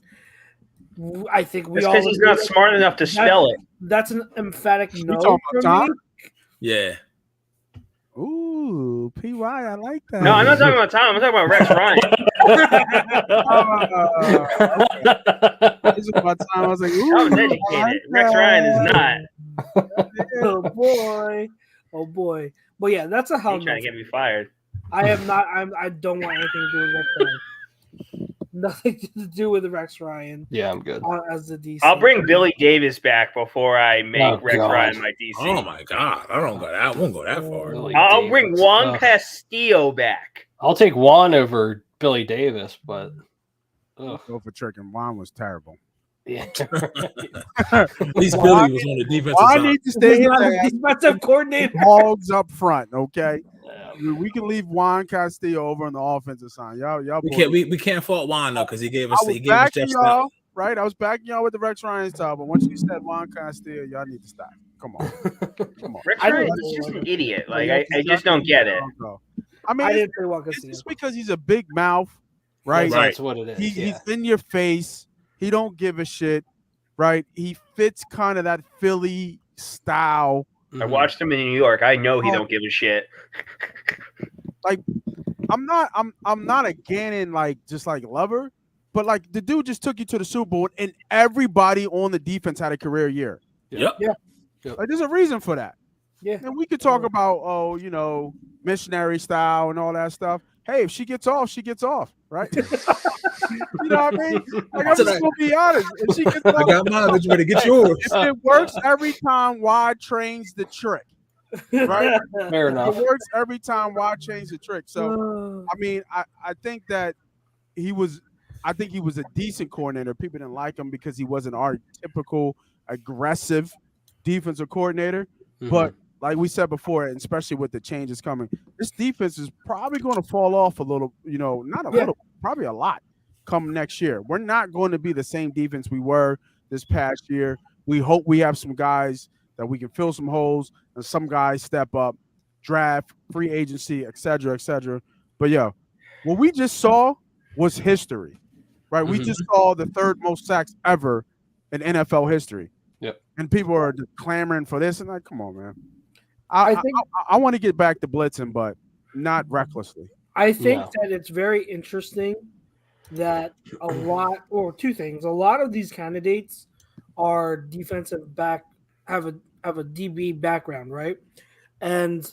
I think we all. Because he's not smart enough to spell it. That's an emphatic no. talking about Tom? Me. Yeah. Ooh, PY, I like that. No, I'm not talking about Tom. I'm talking about Rex Ryan. This is my time. I was like, ooh, Tom's I educated. like Rex Ryan is that. not. Oh boy. Well, yeah, that's a hell He's no. trying to get me fired. I am not. I don't want anything to do with Rex Ryan. Nothing to do with Rex Ryan. Yeah, I'm good. As the DC. I'll bring Billy Davis back before I make Rex God. Ryan my DC. Oh my God. I won't go that far. Billy I'll Davis. bring Juan Castillo back. I'll take Juan over Billy Davis, but Go for trick, and Juan was terrible. yeah. At least Billy was on the defensive I side. need to stay He's here. not a defensive coordinator. Hogs up front, okay? We can leave Juan Castillo over on the offensive side. Y'all We can't fault Juan though because he gave us I was he gave us backing just y'all, right? I was backing y'all with the Rex Ryan style, but once you said Juan Castillo, y'all need to stop. Come on. Rex I Ryan don't is just know. an idiot. Like I just don't get it. I mean, I it's, didn't say Juan it's Castillo. just because he's a big mouth, right? Right. That's what it is. He's in your face. He don't give a shit, right? He fits kind of that Philly style. I watched him in New York. I know he Oh. don't give a shit. I'm not a Gannon lover, but like the dude just took you to the Super Bowl and everybody on the defense had a career year. Yep. Like there's a reason for that. Yeah. And we could talk about missionary style and all that stuff. Hey, if she gets off, she gets off, right? You know what I mean? Like I'm just gonna be honest. If she gets I off, got mine, but you better get yours. if it works every time, why trains the trick? Right? Fair It enough. works every time. Why change the trick? So I mean, I think that he was a decent coordinator. People didn't like him because he wasn't our typical aggressive defensive coordinator. But like we said before, and especially with the changes coming, this defense is probably going to fall off a little, not a little, probably a lot come next year. We're not going to be the same defense we were this past year. We hope we have some guys that we can fill some holes and some guys step up, draft, free agency, et cetera, et cetera. But yeah, what we just saw was history, right? We just saw the third most sacks ever in NFL history. Yep. And people are clamoring for this, and like, come on, man. I want to get back to blitzing, but not recklessly. I think that it's very interesting that a lot, or two things. A lot of these candidates are defensive back, have a DB background, right? And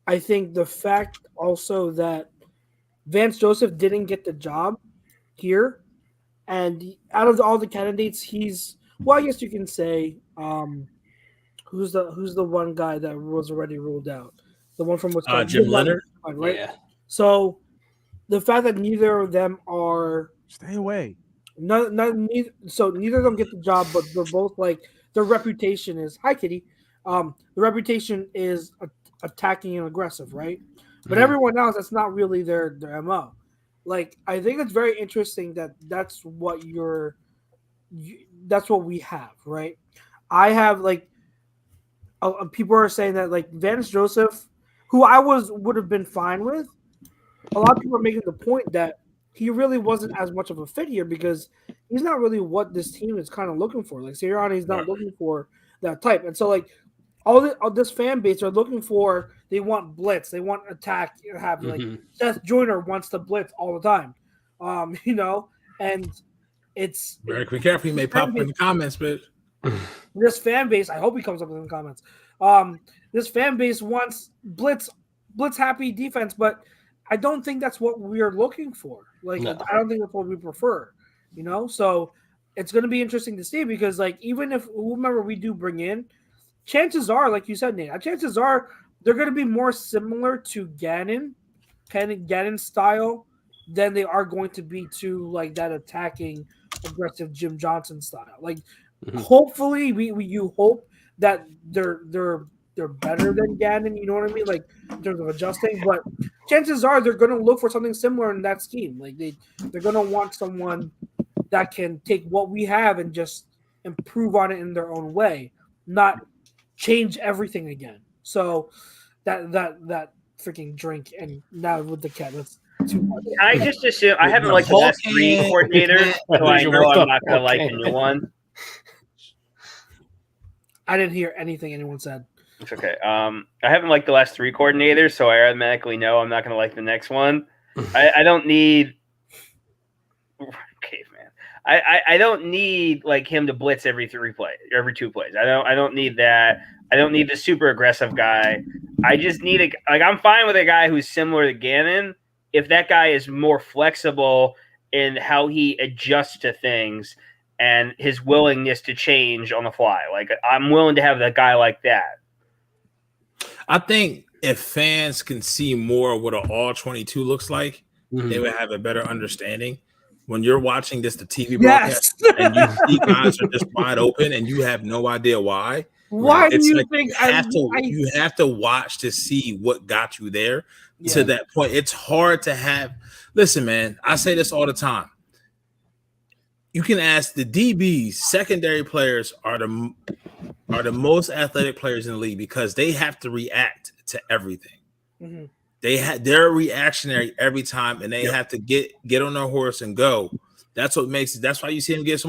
I think the fact also that Vance Joseph didn't get the job here, and out of all the candidates, I guess you can say, who's the one guy that was already ruled out? The one from Wisconsin, Jim Leonard, right? Yeah. So the fact that neither of them are Stay away. neither of them get the job, but they're both like their reputation is hi Kitty. The reputation is attacking and aggressive, right? But everyone else, that's not really their MO. Like I think it's very interesting that that's what that's what we have, right? I have like people are saying that like Vance Joseph, who I would have been fine with. A lot of people are making the point that he really wasn't as much of a fit here because he's not really what this team is kind of looking for. Like Sirianni's not looking for that type, and so like all this fan base are looking for. They want blitz, they want attack. Have like Seth Joyner wants to blitz all the time, and it's Better be careful. He may pop up in the comments, but this fan base. I hope he comes up in the comments. This fan base wants blitz happy defense, but I don't think that's what we're looking for. Like, no. I don't think that's what we prefer, So it's going to be interesting to see because, like, even if whomever we do bring in, chances are, like you said, Nate, chances are they're going to be more similar to Gannon style than they are going to be to like that attacking, aggressive Jim Johnson style. Like, hopefully, you hope that they're better than Gannon, you know what I mean? Like in terms of adjusting, but chances are they're going to look for something similar in that scheme. Like they're going to want someone that can take what we have and just improve on it in their own way, not change everything again. So that freaking drink and now with the cat, that's too much. I just assume I haven't liked the last three coordinators, so I know I'm not going to like the new one. I didn't hear anything anyone said. It's okay. I haven't liked the last three coordinators, so I automatically know I'm not going to like the next one. I don't need caveman. I don't need like him to blitz every 2 plays. I don't need that. I don't need the super aggressive guy. I just need I'm fine with a guy who's similar to Gannon if that guy is more flexible in how he adjusts to things and his willingness to change on the fly. Like I'm willing to have that guy like that. I think if fans can see more of what an all 22 looks like, they would have a better understanding. When you're watching the TV broadcast and you see guys are just wide open and you have no idea why. Why do you think you have to watch to see what got you there to that point? It's hard to have. Listen, man, I say this all the time. You can ask the DBs, secondary players are the most athletic players in the league because they have to react to everything. They're reactionary every time, and they have to get on their horse and go. That's what makes it. That's why you see them get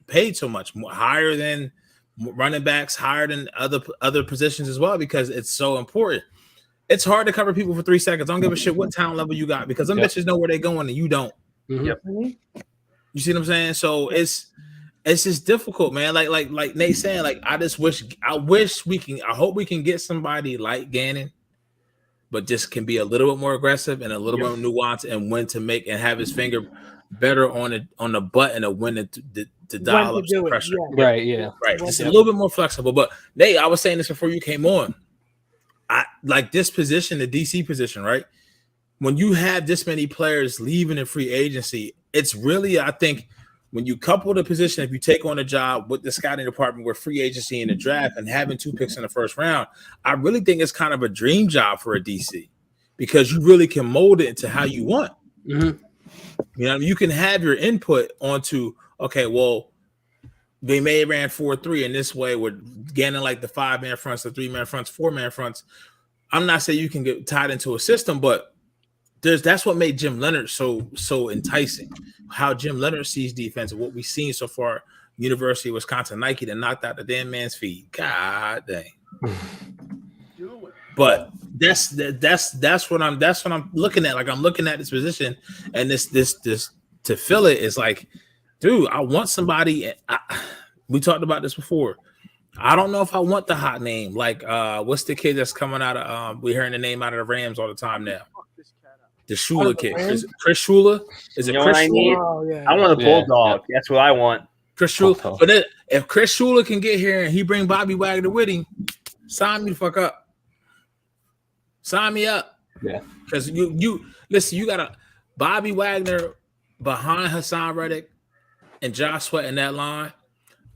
paid so much more, higher than running backs, higher than other positions as well, because it's so important. It's hard to cover people for 3 seconds. I don't give a shit what talent level you got because them bitches know where they're going and you don't. You see what I'm saying? So it's just difficult, man. Like Nate saying, like I hope we can get somebody like Gannon, but just can be a little bit more aggressive and a little bit more nuanced and when to make and have his finger better on the button of when to dial up some pressure. Right. Just a little bit more flexible. But Nate, I was saying this before you came on. I like this position, the DC position, right? When you have this many players leaving in free agency, it's really, I think, when you couple the position, if you take on a job with the scouting department with free agency in the draft and having 2 picks in the first round, I really think it's kind of a dream job for a DC because you really can mold it into how you want. You know, you can have your input onto, okay, well, they may have ran 4-3 in this way with Gannon like the 5-man fronts, the 3-man fronts, 4-man fronts. I'm not saying you can get tied into a system, but that's what made Jim Leonard so enticing. How Jim Leonard sees defense and what we've seen so far. University of Wisconsin, Nike that knocked out the damn man's feet. God dang. But That's what I'm looking at. Like I'm looking at this position, and this to fill it is like, dude, I want somebody. We talked about this before. I don't know if I want the hot name. Like, what's the kid that's coming out of? We're hearing the name out of the Rams all the time now. The Shula kid, Chris Shula. Is it Chris Shula? Oh, yeah. I want a bulldog. Yeah. That's what I want. Chris Shula. But then, if Chris Shula can get here and he bring Bobby Wagner with him, sign me the fuck up. Sign me up. Yeah. Because you listen, you got a Bobby Wagner behind Hassan Reddick and Josh Sweat in that line.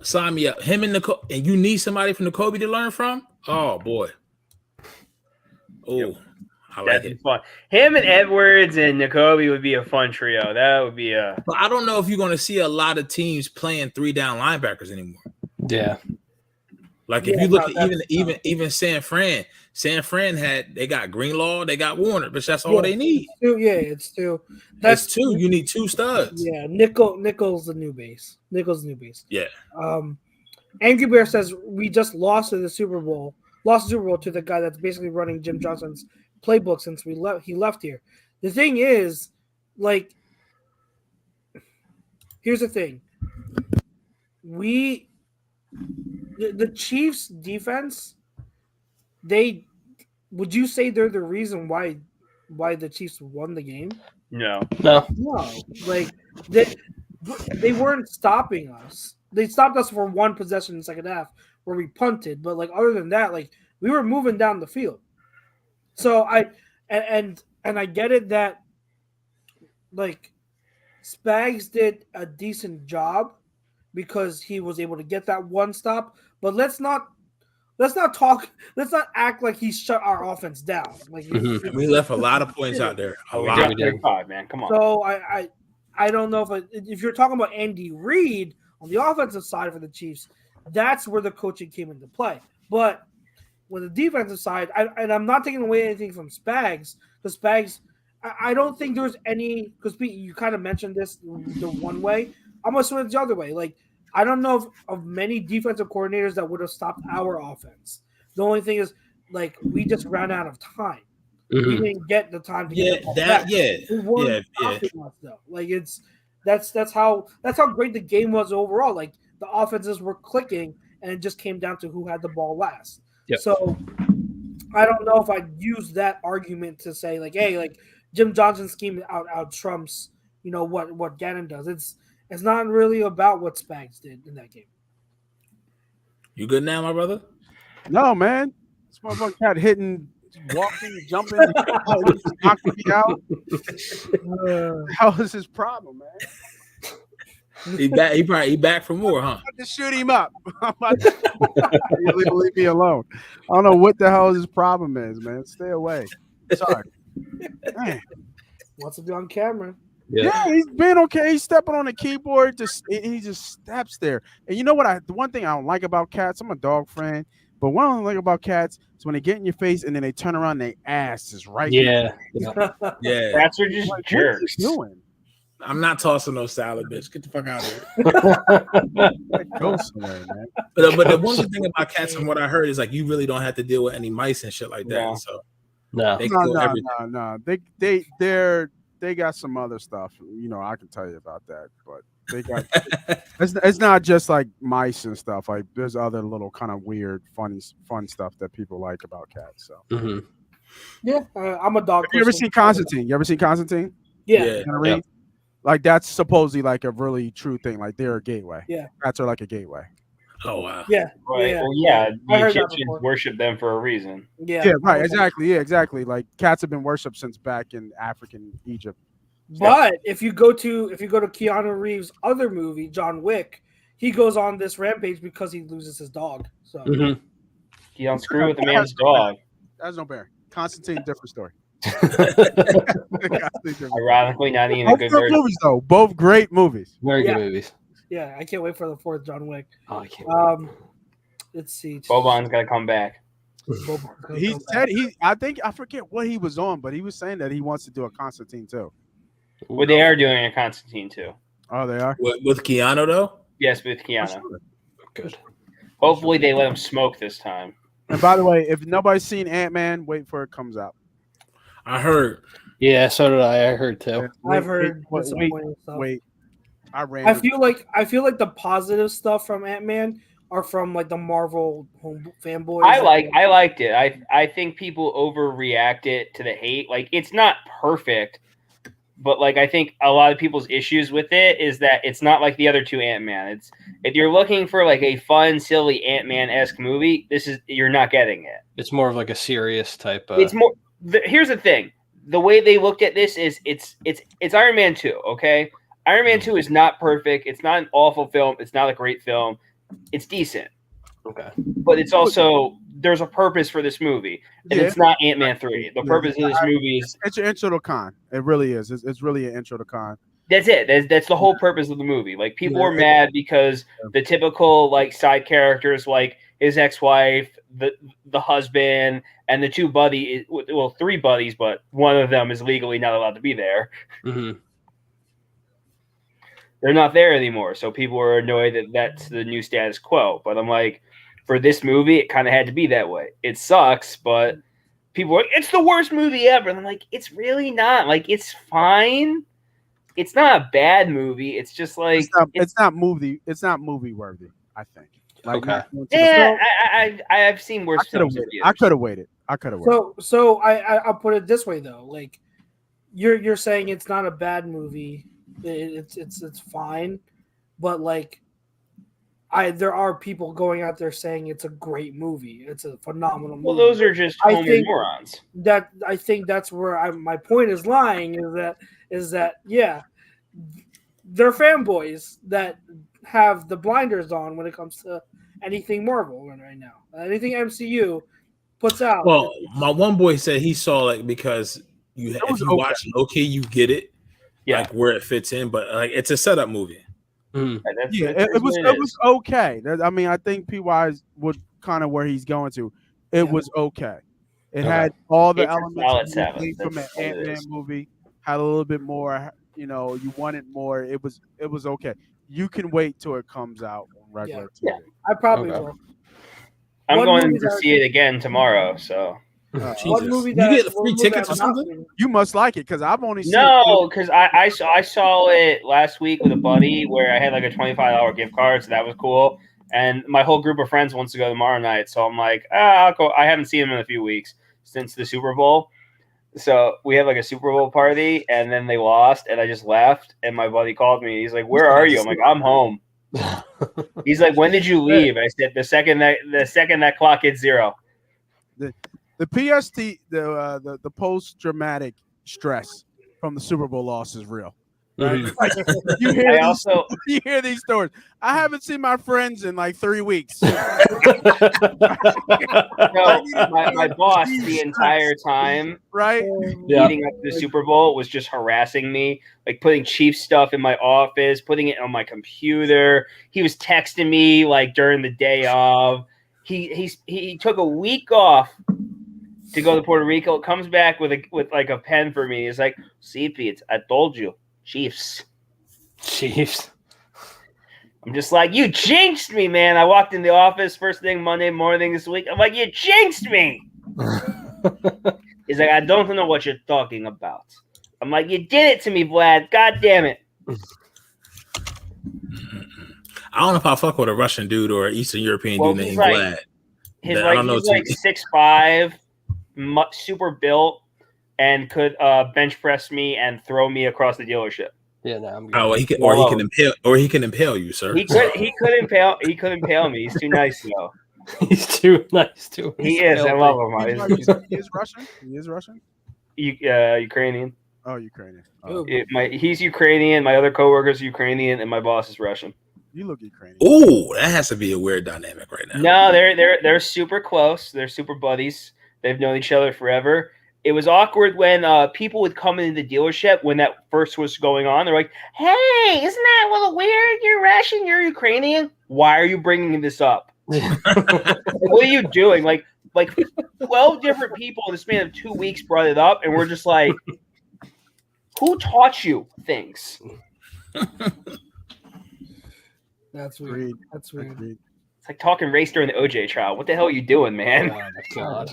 Sign me up. Him and and you need somebody from the Kobe to learn from. Oh boy. Oh, yep. I like That'd it. be fun. Him and Edwards and Nakobe would be a fun trio. That would be a. But I don't know if you're going to see a lot of teams playing 3-down linebackers anymore. Yeah. Like if you look at even San Fran they got Greenlaw, they got Warner, but that's all they need. It's two. That's two. You need two studs. Yeah, Nickel's the new base. Yeah. Angry Bear says we just lost the Super Bowl to the guy that's basically running Jim Johnson's playbook since he left here. The thing is, like, here's the thing. The Chiefs defense, would you say they're the reason why the Chiefs won the game? No. Like they weren't stopping us. They stopped us for one possession in the second half where we punted, but like other than that, like we were moving down the field. So I get it that like Spags did a decent job because he was able to get that one stop, but let's not act like he shut our offense down. Like we left a lot of points out there. A lot. We did 5, man. Come on. So I don't know if you're talking about Andy Reid on the offensive side for the Chiefs, that's where the coaching came into play. But with the defensive side, and I'm not taking away anything from Spags, because Spags, I don't think there's any, because you kind of mentioned this the one way. I'm going to swing it the other way. Like, I don't know of many defensive coordinators that would have stopped our offense. The only thing is, like, we just ran out of time. Mm-hmm. We didn't get the time to get that back. We weren't stopping us, though. Like, that's how great the game was overall. Like, the offenses were clicking, and it just came down to who had the ball last. Yep. So I don't know if I'd use that argument to say, like, hey, like, Jim Johnson's scheme out trumps, what Gannon does. It's not really about what Spags did in that game. You good now, my brother? No, man. This motherfucker cat hitting, walking, jumping, knocking me out. How is his problem, man? He back for more, huh? I'm about to shoot him up. Leave me alone. I don't know what the hell his problem is, man. Stay away. Sorry. Man. Wants to be on camera. Yeah, he's been okay. He's stepping on the keyboard, he just steps there. And you know what? The one thing I don't like about cats, I'm a dog friend, but what I don't like about cats is when they get in your face and then they turn around, their ass is right. Yeah. Yeah. Cats are just jerks. What are you doing? I'm not tossing no salad, bitch. Get the fuck out of here. Go somewhere, man. But the one thing about cats, from what I heard, is like you really don't have to deal with any mice and shit like that. Yeah. So No. No. They got some other stuff. I can tell you about that, but they got it's not just like mice and stuff. Like there's other little kind of weird, fun stuff that people like about cats. So Yeah, I'm a dog. Have you ever seen Constantine? You ever seen Constantine? Yeah. Yeah. Like that's supposedly like a really true thing. Like they're a gateway. Yeah. Cats are like a gateway. Oh wow. Yeah. Right. Yeah. Well, yeah, I the heard that Egyptians before. worship them for a reason. Yeah. Right. Exactly. Yeah, exactly. Like cats have been worshipped since back in African Egypt. But if you go to Keanu Reeves' other movie, John Wick, he goes on this rampage because he loses his dog. So You don't screw with the man's dog. That's no bear. Constantine, different story. Ironically, not even a Both good good version. movies though. Both great movies. Very Yeah. good movies. yeah, I can't wait for the fourth John Wick. Oh, I can't. Let's see. Boban's got to come back. He said I forget what he was on, but he was saying that he wants to do a Constantine too. Well, they are doing a Constantine too. Oh, they are? With Keanu though. Yes, with Keanu. Good. Hopefully, they let him smoke this time. And by the way, if nobody's seen Ant-Man, wait for it comes out. I heard. Yeah, so did I. I heard too. I've heard disappointing stuff. Wait. I feel like the positive stuff from Ant-Man are from like the Marvel fanboys. I liked it. I think people overreact it to the hate. Like, it's not perfect, but like I think a lot of people's issues with it is that it's not like the other two Ant-Man. It's if you're looking for like a fun, silly Ant-Man-esque movie, you're not getting it. It's more of like a serious type. It's more. Here's the thing: the way they looked at this is it's Iron Man 2. Okay, Iron Man 2 is not perfect. It's not an awful film. It's not a great film. It's decent. Okay, but it's also there's a purpose for this movie, and it's not Ant-Man 3. The purpose of this movie is it's an intro to Con. It really is. It's really an intro to Con. That's it. That's the whole purpose of the movie. Like people were mad because the typical like side characters, like his ex-wife, the husband, and the two buddies. Well, three buddies, but one of them is legally not allowed to be there. Mm-hmm. They're not there anymore, so people were annoyed that that's the new status quo. But I'm like, for this movie, it kind of had to be that way. It sucks, but people are like, it's the worst movie ever. And I'm like, it's really not. Like, it's fine. It's not a bad movie. It's just like it's not movie worthy, I think. Like, okay. Yeah, I've seen worse films. I could have waited. So I'll put it this way though. Like you're saying it's not a bad movie. It's fine, but like there are people going out there saying it's a great movie. It's a phenomenal movie. Well, those are just morons. I think that's where my point is lying. Is that yeah, they're fanboys that have the blinders on when it comes to anything Marvel right now. Anything MCU puts out. Well, my one boy said he saw it because if you watch Loki, you get it. Yeah, like where it fits in, but like it's a setup movie. Mm. It was okay. I mean, I think PY would kind of where he's going to. It was okay. It had all the elements from an Ant-Man movie. Had a little bit more. You know, you wanted more. It was okay. You can wait till it comes out on regular TV. Yeah, I probably will. I'm going to see it again tomorrow. So. Jesus. You get free tickets or something? You must like it because I've only seen because I saw it last week with a buddy where I had like a $25 gift card, so that was cool. And my whole group of friends wants to go tomorrow night, so I'm like, I'll go. I haven't seen them in a few weeks since the Super Bowl, so we had like a Super Bowl party, and then they lost, and I just left. And my buddy called me. He's like, "Where are you?" I'm like, "I'm home." He's like, "When did you leave?" I said, "The second that clock hit zero." The PST, the post-traumatic stress from the Super Bowl loss is real. Right? Mm-hmm. You hear these stories. I haven't seen my friends in like 3 weeks. No, my boss the entire time, right, leading up to the Super Bowl was just harassing me, like putting Chiefs stuff in my office, putting it on my computer. He was texting me like during the day of. He took a week off to go to Puerto Rico, comes back with like a pen for me. He's like, "See, Pete, I told you, Chiefs." I'm just like, "You jinxed me, man." I walked in the office first thing Monday morning this week. I'm like, "You jinxed me." He's like, "I don't know what you're talking about." I'm like, "You did it to me, Vlad. God damn it." I don't know if I fuck with a Russian dude or an Eastern European dude named Vlad. He's like 6'5", super built, and could bench press me and throw me across the dealership. Yeah, no, I'm good. Oh, he can impale you, sir. He could impale me. He's too nice though. He's too nice to. He is. I love him. He is Russian. He is Russian. Ukrainian. Oh, Ukrainian. He's Ukrainian. My other coworker's Ukrainian, and my boss is Russian. You look Ukrainian. Oh, that has to be a weird dynamic right now. No, they're super close. They're super buddies. They've known each other forever. It was awkward when people would come into the dealership when that first was going on. They're like, "Hey, isn't that a little weird? You're Russian, you're Ukrainian. Why are you bringing this up? What are you doing?" Like 12 different people in the span of 2 weeks brought it up, and we're just like, "Who taught you things?" That's weird. That's weird. It's like talking race during the OJ trial. What the hell are you doing, man? Oh my god.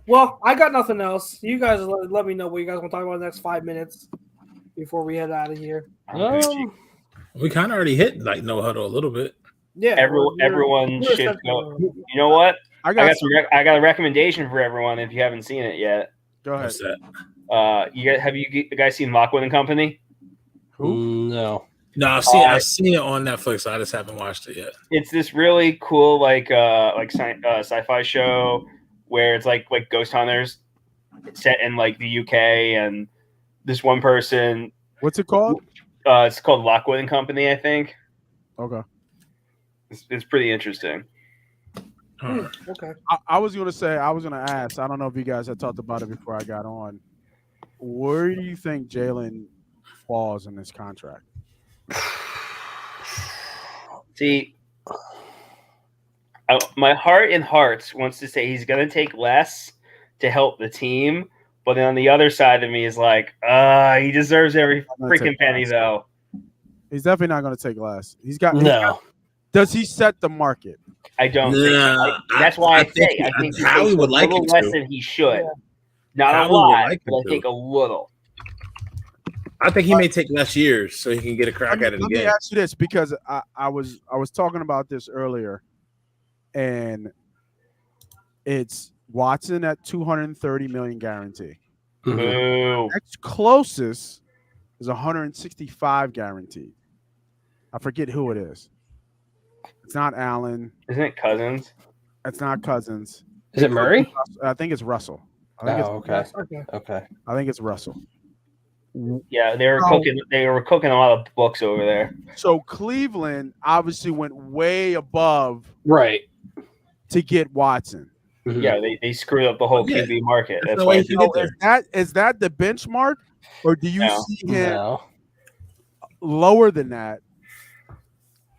Well, I got nothing else. You guys let me know what you guys want to talk about in the next 5 minutes before we head out of here. We kind of already hit like no huddle a little bit. Yeah, Everyone we're should go. You know what? I got a recommendation for everyone if you haven't seen it yet. Go ahead. What's that? Have you guys seen Lockwood and Company? No. No, I've seen it on Netflix. I just haven't watched it yet. It's this really cool sci-fi show where it's like ghost hunters set in like the UK, and this one person. What's it called? It's called Lockwood and Company, I think. Okay. It's pretty interesting. Okay. I was gonna ask. I don't know if you guys had talked about it before I got on. Where do you think Jalen falls in this contract? See, my heart in hearts wants to say he's going to take less to help the team, but then on the other side of me is like, he deserves every freaking penny, though. He's definitely not going to take less. Does he set the market? I don't think. That's why I think he takes a little less than he should. Yeah. Not a lot, but I think a little. I think he may take less years so he can get a crack at it again. Let me ask you this, because I was talking about this earlier, and it's Watson at $230 million guarantee. Mm-hmm. Next closest is $165 guaranteed. I forget who it is. It's not Allen. Isn't it Cousins? It's not Cousins. Is it Murray? I think it's Russell. Okay. I think it's Russell. Yeah, they were cooking a lot of books over there. So Cleveland obviously went way above to get Watson. Mm-hmm. Yeah, they screwed up the whole QB market. That's why is that the benchmark, or do you see him lower than that?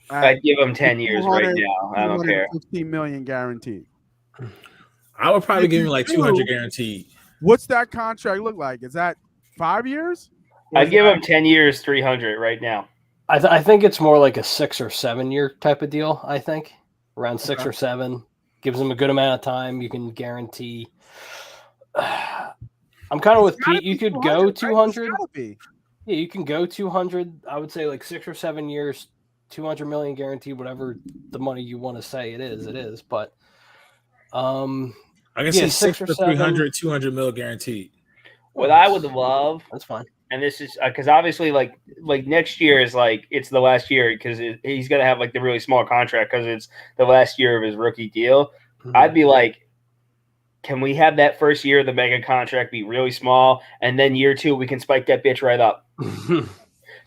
I'd give him 10 years right now. I don't care. $15 million guaranteed. I would probably give him like 200 guaranteed. What's that contract look like? Is that 5 years? I'd give him 10 years, 300 right now. I think it's more like a 6 or 7 year type of deal. I think around 6 or 7 gives him a good amount of time. You can guarantee. I'm kind of with Pete. You could go 200. Yeah, you can go 200. I would say like 6 or 7 years, 200 million guaranteed, whatever the money you want to say it is. But I guess it's 6 or 300, 200 mil guaranteed. What I would love, that's fine. And this is because obviously, like next year is like it's the last year because he's gonna have like the really small contract because it's the last year of his rookie deal. Mm-hmm. I'd be like, can we have that first year of the mega contract be really small, and then year 2 we can spike that bitch right up.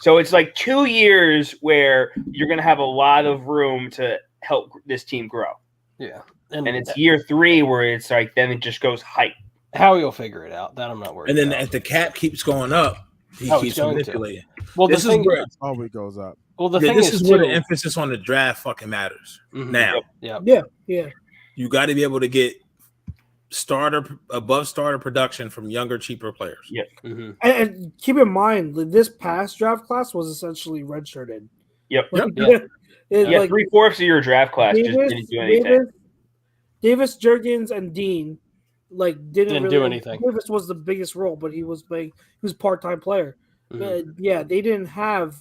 So it's like 2 years where you're gonna have a lot of room to help this team grow. Yeah, and it's year 3 where it's like then it just goes hype. How he'll figure it out, that I'm not worried. And then about. If the cap keeps going up, he keeps manipulating. Well, this thing always goes up. Well, this is where the emphasis on the draft fucking matters. Mm-hmm. Now, yeah, you got to be able to get above starter production from younger, cheaper players. Yep. Mm-hmm. And keep in mind, this past draft class was essentially redshirted. Yep. Like, like 3/4 of your draft class just didn't do anything. Davis, Jurgens, and Dean didn't really do anything. Davis was the biggest role, but he was a part-time player. Mm-hmm. They didn't have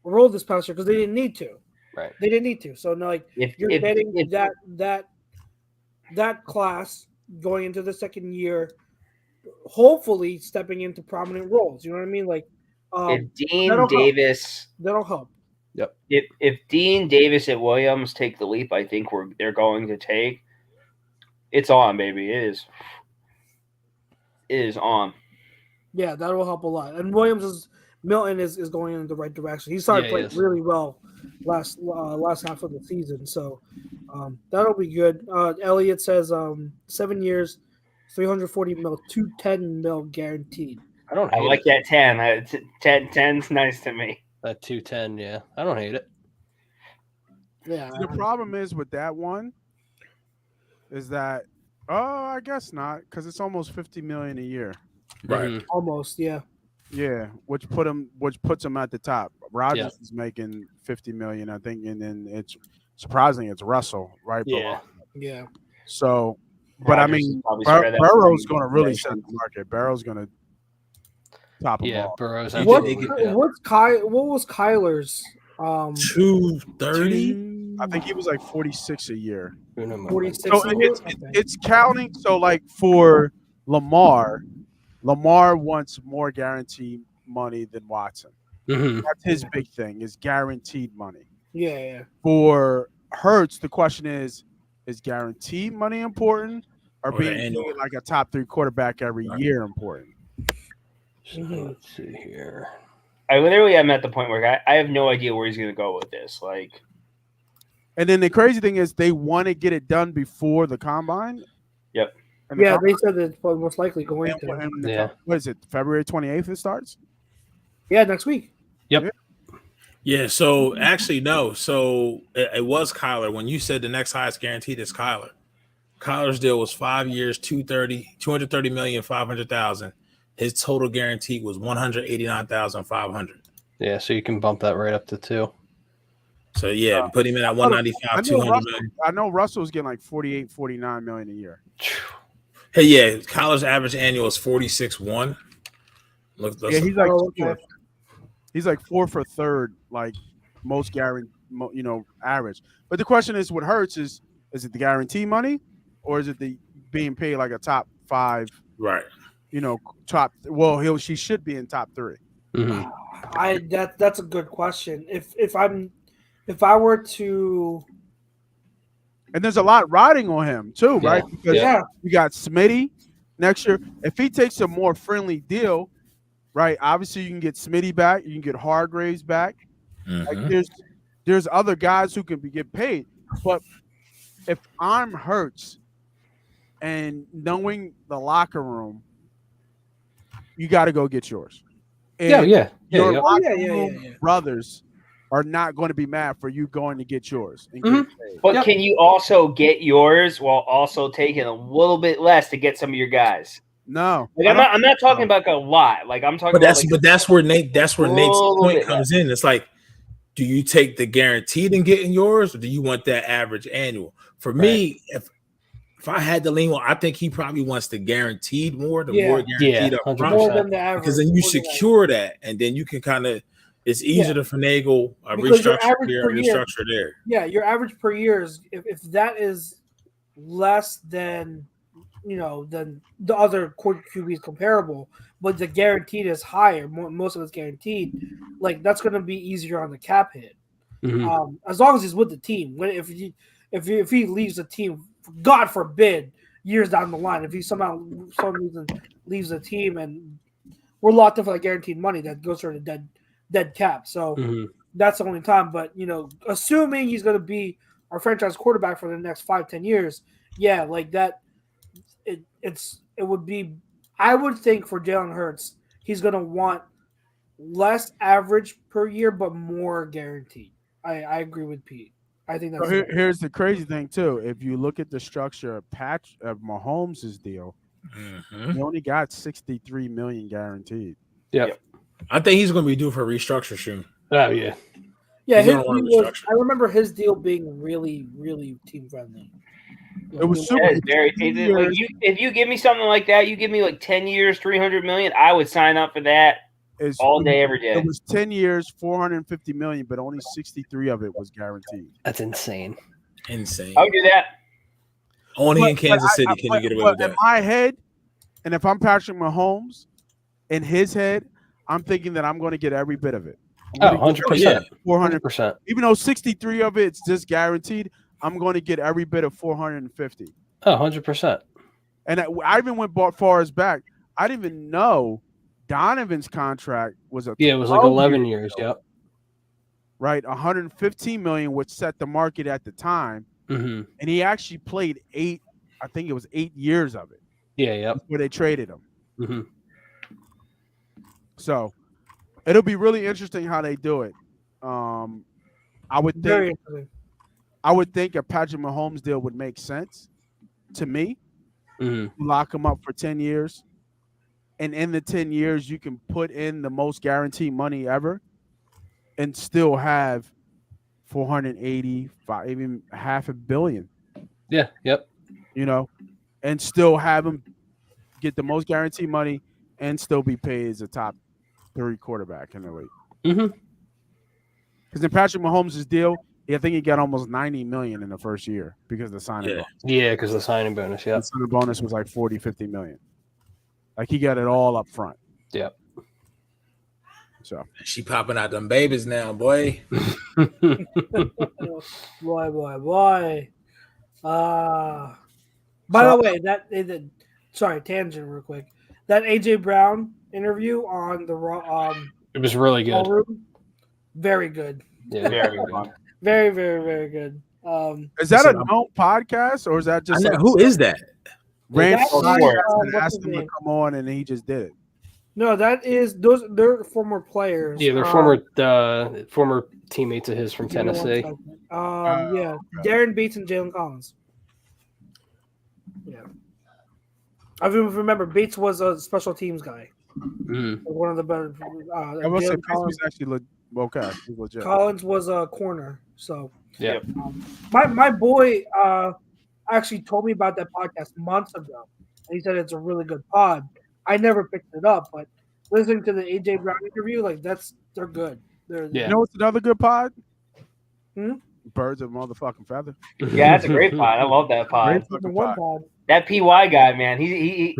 a role this past year because they didn't need to. Right. They didn't need to. So you're getting that class going into the second year, hopefully stepping into prominent roles. You know what I mean? Like if Dean Davis, that'll help. Yep. If Dean Davis and Williams take the leap, I think they're going to take. It's on, baby. It is on. Yeah, that will help a lot. And Milton is going in the right direction. He started playing really well last half of the season, so that'll be good. Elliot says 7 years, 340 mil, 210 mil guaranteed. I like that 10. 10's nice to me. That 210, yeah, I don't hate it. Yeah. The problem is with that one. Is that I guess not, because it's almost $50 million a year. Right. Mm-hmm. Almost, yeah. Yeah, which puts him at the top. Rodgers is making $50 million, I think, and then it's surprisingly, it's Russell, right? Yeah. Yeah. So, but I Rodgers mean, probably spread that Burrow's $40 going to really million. set the market. Burrow's going to top him Yeah, off. Burrow's What- absolutely. Yeah. What was Kyler's 230. I think he was like 46 a year. 46 So a year? it's counting. So like for Lamar wants more guaranteed money than Watson. Mhm. That's his big thing is guaranteed money. Yeah. For Hurts, the question is guaranteed money important or Or being annual. paid like a top 3 quarterback every year important? So let's see here. I literally am at the point where I have no idea where he's going to go with this. Like, And then the crazy thing is they want to get it done before the combine. Yep. And the Yeah, combine- they said that it's most likely going and- to. and the Yeah. what is it? February 28th it starts? Yeah, next week. Yeah, so actually, no. So it was Kyler. When you said the next highest guaranteed is Kyler. Kyler's deal was 5 years, 230 million, 500,000. His total guaranteed was 189,500. Yeah, so you can bump that right up to 2. So yeah, put him in at 195, 200 million. I know Russell's getting like 48, 49 million a year. Hey, yeah, Kyler's average annual is 46.1. Look, Yeah, he's like Oh, okay. fourth. He's like fourth or third, like most guaranteed, average. But the question is, what hurts is it the guarantee money, or is it the being paid like a top 5? right. Top. Well, she should be in top 3. Mhm. That's a good question. If I were to And there's a lot riding on him too, Yeah. right? Because Yeah. you got Smitty next year. If he takes a more friendly deal, right? Obviously, you can get Smitty back. You can get Hargraves back. Like Mhm. there's other guys who can get paid. But if I'm Hurts and knowing the locker room, you got to go get yours. And Yeah. your Yep. locker Yeah. room brothers are not going to be mad for you going to get yours. And Mhm. get paid. but Yep. can you also get yours while also taking a little bit less to get some of your guys? No, Like, I'm not talking about a lot. Like, I'm talking But about that's where Nate's little point bit comes in. It's like, do you take the guaranteed and getting yours, or do you want that average annual? For me, if I had to lean on, I think he probably wants the guaranteed more, the Yeah. more guaranteed Yeah, up 100%. front, more than the average, because then you more than the secure that, and then you can kind of it's easier to finagle a Because your restructure average here, per a year- restructure there. Yeah, your average per year is if that is less than than the other QBs comparable, but the guaranteed is higher. Most of it's guaranteed. Like that's going to be easier on the cap hit. Mhm. As long as he's with the team. If he leaves the team, God forbid, years down the line, if he somehow for some reason leaves the team and we're locked up for that guaranteed money, that goes for the dead cap. So Mhm. that's the only time. But assuming he's going to be our franchise quarterback for the next 5-10 years, yeah, like that. It would be. I would think for Jalen Hurts, he's going to want less average per year, but more guaranteed. I agree with Pete. I think that's. So here's the crazy thing too. If you look at the structure of Mahomes' deal, he only got 63 million guaranteed. Yep. I think he's going to be due for a restructure soon. Oh yeah. Yeah, He's his gonna want deal a was, restructure. I remember his deal being really, really team friendly. It was super. Yeah, it's very, if you give me something like that, you give me like 10 years, 300 million, I would sign up for that all day, every day. It was 10 years, 450 million, but only 63 of it was guaranteed. That's insane. Insane. I would do that. Only in Kansas City I- can you get away but with that. in my head, and if I'm Patrick Mahomes, in his head, I'm thinking that I'm going to get every bit of it. Oh, 100%. 400. 100%. Even though 63 of it's just guaranteed, I'm going to get every bit of 450. Oh, 100%. And I even went far as back. I didn't even know Donovan's contract was a Yeah, it was like 12 11 years. Yep. right, 115 million, which set the market at the time. Mm-hmm. And he actually played 8. I think it was 8 years of it Yeah. Yep. where they traded him. Mm-hmm. So it'll be really interesting how they do it. I would Very think interesting. a Patrick Mahomes deal would make sense to me. Mm-hmm. Lock him up for 10 years. And in the 10 years, you can put in the most guaranteed money ever and still have 485, even $500 million. Yeah. Yep. You know, and still have him get the most guaranteed money and still be paid as a top 3 quarterback in the league. Mm-hmm. Because in Patrick Mahomes' deal, I think he got almost $90 million in the first year because of the signing bonus. Yeah, because the signing bonus. Yeah. The signing bonus was like 40, 50 million. Like he got it all up front. Yep. So She popping out them babies now, boy. Boy. By the way, sorry, tangent real quick. That AJ Brown interview on the it was really good. Room, very good. Yeah, very good. Very, very, very good. Is that a known podcast or is that just Who is that? Randy What's asked his him to name? come on and he just did it? No, they're former players. Yeah, they're former teammates of his from Tennessee. Yeah, Darren Bates and Jalen Collins. Yeah, I remember Bates was a special teams guy. One of the better. I will say Bates was actually okay. He's legit. Collins was a corner. So yeah, my boy actually told me about that podcast months ago. And he said it's a really good pod. I never picked it up, but listening to the AJ Brown interview, like they're good. You know what's another good pod? Birds of motherfucking feather. Yeah, that's a great pod. I love that pod. Pod. That PY guy, man, he's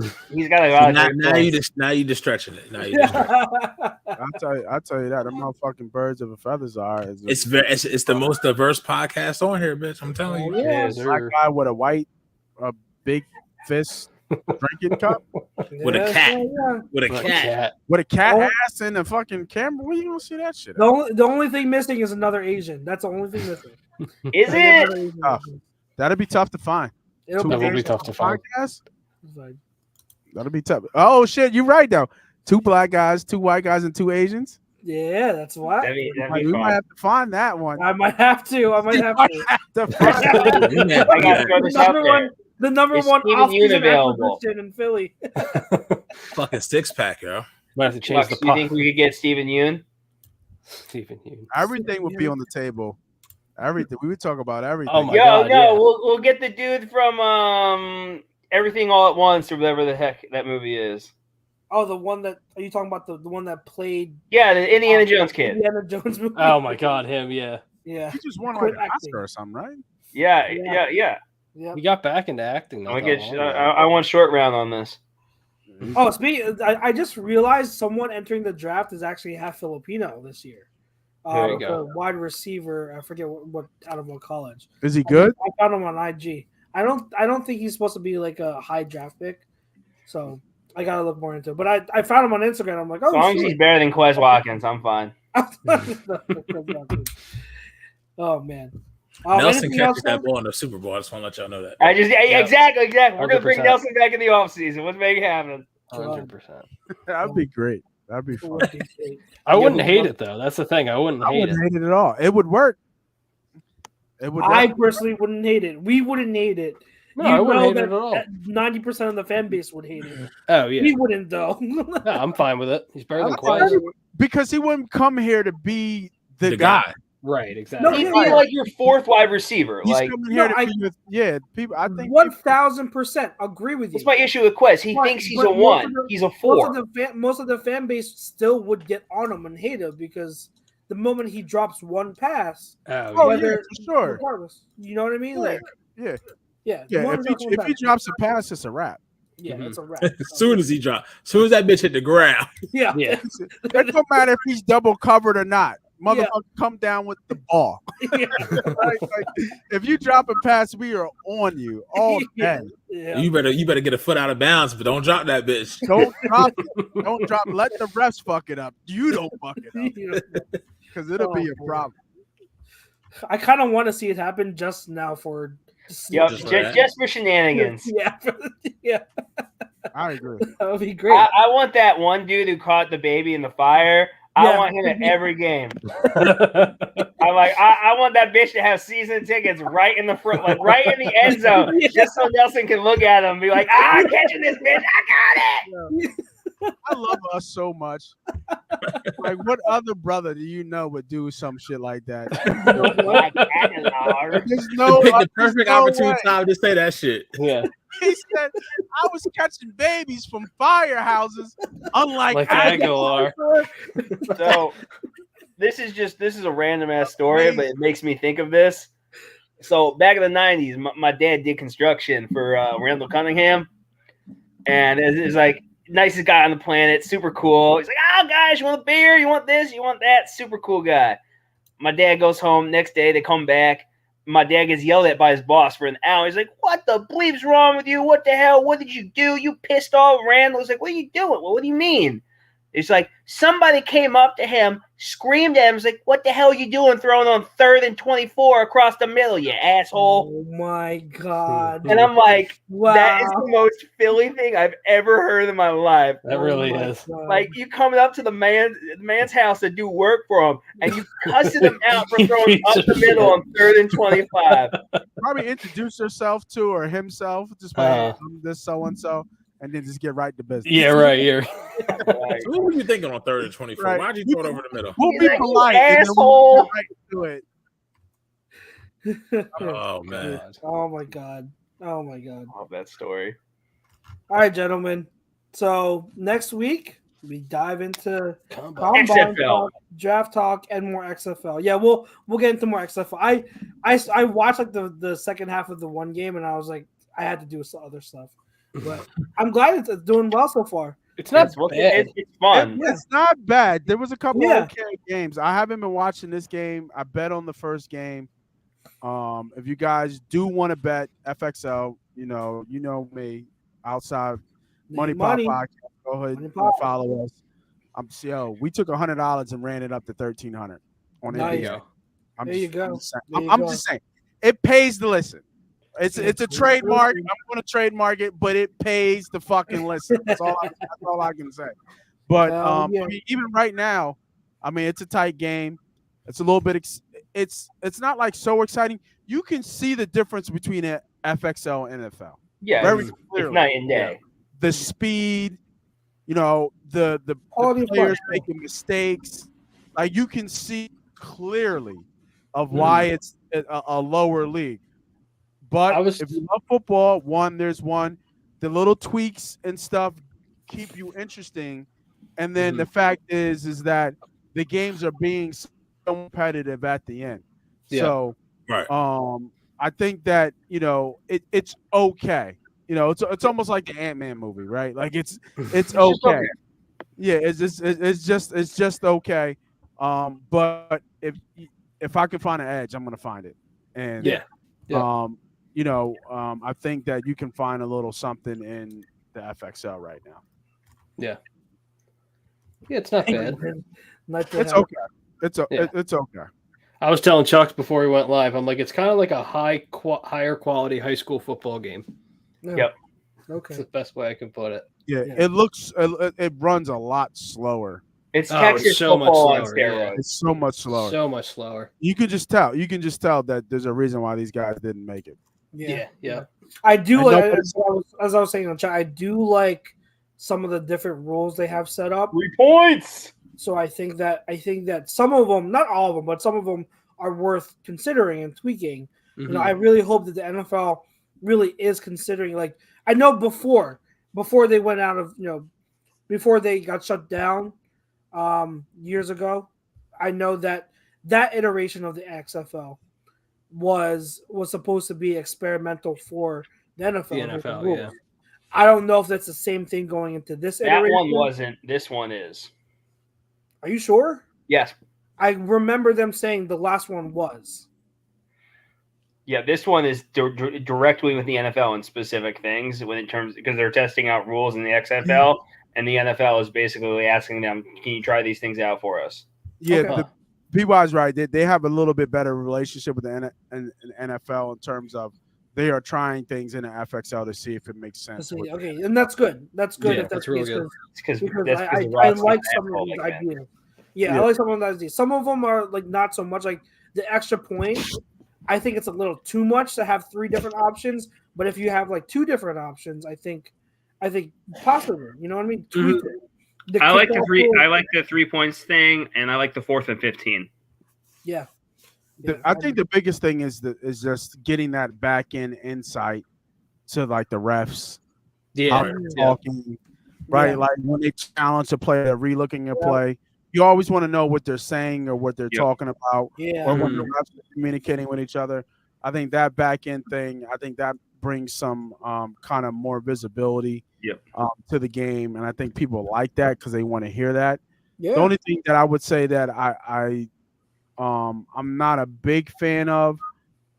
got a lot of now you just stretching it. Now you just I'll tell you that. The motherfucking birds of a feathers are. it's the most diverse podcast on here, bitch. I'm telling you. Yeah, black guy with a big fist drinking cup With a cat. With a cat. with a cat ass and a fucking camera. Where you gonna see that shit? The only thing missing is another Asian. That's the only thing missing. Is it? That'd be tough to find. It'll That would be tough to find. That'll be tough. Oh shit, you're right though. 2 black guys, 2 white guys, and 2 Asians. Yeah, that's why. That'd be We fun. might have to find that one. I might have to. To find that. I gotta throw this out there. The number Is one Steven off-season Yeun available? acquisition in Philly. Fucking 6-pack, yo. Might have to change Bucks, the you pot. think we could get Steven Yeun? Stephen Hughes. Everything would be on the table. Everything. We would talk about everything. Oh my Yo, God, no, yeah. we'll get the dude from Everything All at Once or whatever the heck that movie is. Oh, the one that are you talking about? The one that played Yeah, the Indiana Jones kid. Indiana Jones movie. Oh my God, him. Yeah, Yeah, He just won Quit like an acting. Oscar or something, right? Yeah. Yeah. he got back into acting. not I that long ago. I want short round on this. Oh, I just realized someone entering the draft is actually half Filipino this year. There you go. The wide receiver, I forget what out of what college. Is he good? I found him on IG. I don't think he's supposed to be like a high draft pick, so I gotta look more into it. But I found him on Instagram. I'm like, oh, As long as he's better than Quez Watkins, I'm fine. Oh man. Nelson Anything else, catches that Sam? ball in the Super Bowl. I just want to let y'all know that. Exactly. We're gonna bring 100%. Nelson back in the offseason. Let's make it happen. 100%. That'd be great. That'd be fun. I wouldn't hate it though. That's the thing. I wouldn't I hate wouldn't it. hate it at all. It would work. It would. I personally wouldn't hate it. We wouldn't hate it. No, I wouldn't hate it that at all. 90% of the fan base would hate it. Oh yeah, We wouldn't though. no, I'm fine with it. He's better than I Quez. think because he wouldn't come here to be the guy. guy. Right, exactly. He'd be like your fourth wide receiver. He's Like coming here No, to be with people. I think 1000% agree with you. that's my issue with Quez. He But- thinks he's but a most one. of the- He's a four. Most of the fan base still would get on him and hate him because the moment he drops one pass, Oh, Oh, yeah. yeah, for sure. regardless, you know what I mean? Like, Yeah. yeah, Yeah, one if he drops a pass, it's a wrap. yeah, Mhm. it's a wrap. As soon as he dropped, as soon as that bitch hit the ground, yeah, Yeah. It don't matter if he's double covered or not. Motherfucker, come down with the ball. yeah, Like, if you drop a pass, we are on you all day. yeah. you better get a foot out of bounds, but don't drop that bitch. Don't drop it. Don't drop. Let the refs fuck it up. You don't fuck it up because it'll be a problem. I kind of want to see it happen just now for. Yep, Just for that. just for shenanigans. Yeah, yeah, I agree. that would be great. I want that one dude who caught the baby in the fire. I Yeah. want him at every game. I want that bitch to have season tickets right in the front, like right in the end zone, Yeah. just so Nelson can look at him and be like, I'm catching this bitch. I got it. I love us so much. Like, what other brother do you know would do some shit like that? There's no, Pick the perfect no opportune way. time to say that shit. Yeah. He said, I was catching babies from firehouses, unlike Like Aguilar. Aguilar. So this is a random ass story, but it makes me think of this. So back in the 90s, my dad did construction for Randall Cunningham, and it's like nicest guy on the planet, super cool. He's like, "Oh, guys, you want a beer? You want this? You want that?" Super cool guy. My dad goes home. Next day, they come back. My dad gets yelled at by his boss for an hour. He's like, "What the bleep's wrong with you? What the hell? What did you do? You pissed off Randall." He's like, "What are you doing?" "Well, what do you mean?" It's like somebody came up to him, screamed at him, was like, "What the hell are you doing throwing on 3rd and 24 across the middle, you asshole?" Oh my god! And I'm like, Wow. that is the most Philly thing I've ever heard in my life. That really Oh my is. God. Like, you coming up to the man's house to do work for him, and you cussing him out for throwing Piece up the of middle shit. on 3rd and 25. Probably introduce herself to or himself, just by I'm this so and so, and then just get right to business. Yeah, right here. Like, So what were you thinking on 3rd and 24? Right. Why'd you throw it over the middle? We'll He's be like, "You polite, and then asshole." we'll get right to it. Oh man. Oh my god! Oh my god! love that story. All right, gentlemen. So next week we dive into Combine. combine XFL. talk, draft talk, and more XFL. Yeah, we'll get into more XFL. I watched like the second half of the one game, and I was like, I had to do some other stuff. But I'm glad it's doing well so far. It's not It's bad. it's fun. It's not bad. There was a couple Yeah. okay games. I haven't been watching this game. I bet on the first game. If you guys do want to bet FXL, you know me outside Money Pop Podcast. Go ahead Money and Pop. follow us. We took $100 and ran it up to $1,300 on Nice. NBA. There you go. I'm just saying it pays to listen. It's a trademark. I'm going to trademark it, but it pays to fucking listen. That's all I can say. But yeah. I mean, even right now, I mean, it's a tight game. It's a little bit. It's not like so exciting. You can see the difference between a FXL and NFL. Yeah, Very it's clearly. night and day. The speed, the Quality of players play. making mistakes. Like, you can see clearly of why it's a lower league. But if you love football, there's one. The little tweaks and stuff keep you interesting. And then the fact is that the games are being so competitive at the end. Yeah. So Right. I think that it's okay. It's almost like the Ant-Man movie, right? Like it's okay. Yeah, it's just okay. But if I can find an edge, I'm gonna find it. And I think that you can find a little something in the FXL right now. Yeah, it's not bad. It's okay. It's okay. I was telling Chuck before we went live, I'm like, it's kind of like a higher quality high school football game. Yeah. Yep. Okay. That's the best way I can put it. Yeah. It runs a lot slower. It's Oh, Texas it's so much football on slower, yeah. steroids. It's so much slower. So much slower. You can just tell. That there's a reason why these guys didn't make it. Yeah. I do I like, know- as I was saying on chat, I do like some of the different rules they have set up. 3 points. So I think that some of them, not all of them, but some of them are worth considering and tweaking. Mhm. I really hope that the NFL really is considering. Like, I know before they went out of before they got shut down years ago, I know that iteration of the XFL was supposed to be experimental for the NFL. The NFL, rules. yeah. I don't know if that's the same thing going into this That iteration. one wasn't. This one is. Are you sure? Yes. I remember them saying the last one was. Yeah, this one is directly with the NFL in specific things because they're testing out rules in the XFL, and the NFL is basically asking them, "Can you try these things out for us?" Yeah, Okay. PY's right. They have a little bit better relationship with the NFL in terms of they are trying things in the FXL to see if it makes sense. with it. Okay, and that's good. That's good. Yeah, if that's that's real the case, good. Because because I like some of these ideas. Yeah, I like some of those ideas. Some of them are like not so much. Like the extra point, I think it's a little too much to have 3 different options. But if you have like 2 different options, I think possibly. You know what I mean? Tweak it. I like the kickoff three. rule- I like the 3 points thing, and I like the 4th and 15. Yeah. I think the biggest thing is just getting that back end insight to like the refs. How they're talking, right? Yeah. Like when they challenge a play, they're relooking a play. You always want to know what they're saying or what they're talking about, Yeah. or when the refs are communicating with each other. I think that back end thing, I think that brings some kind of more visibility to the game, and I think people like that because they want to hear that. Yeah. The only thing that I would say that I'm not a big fan of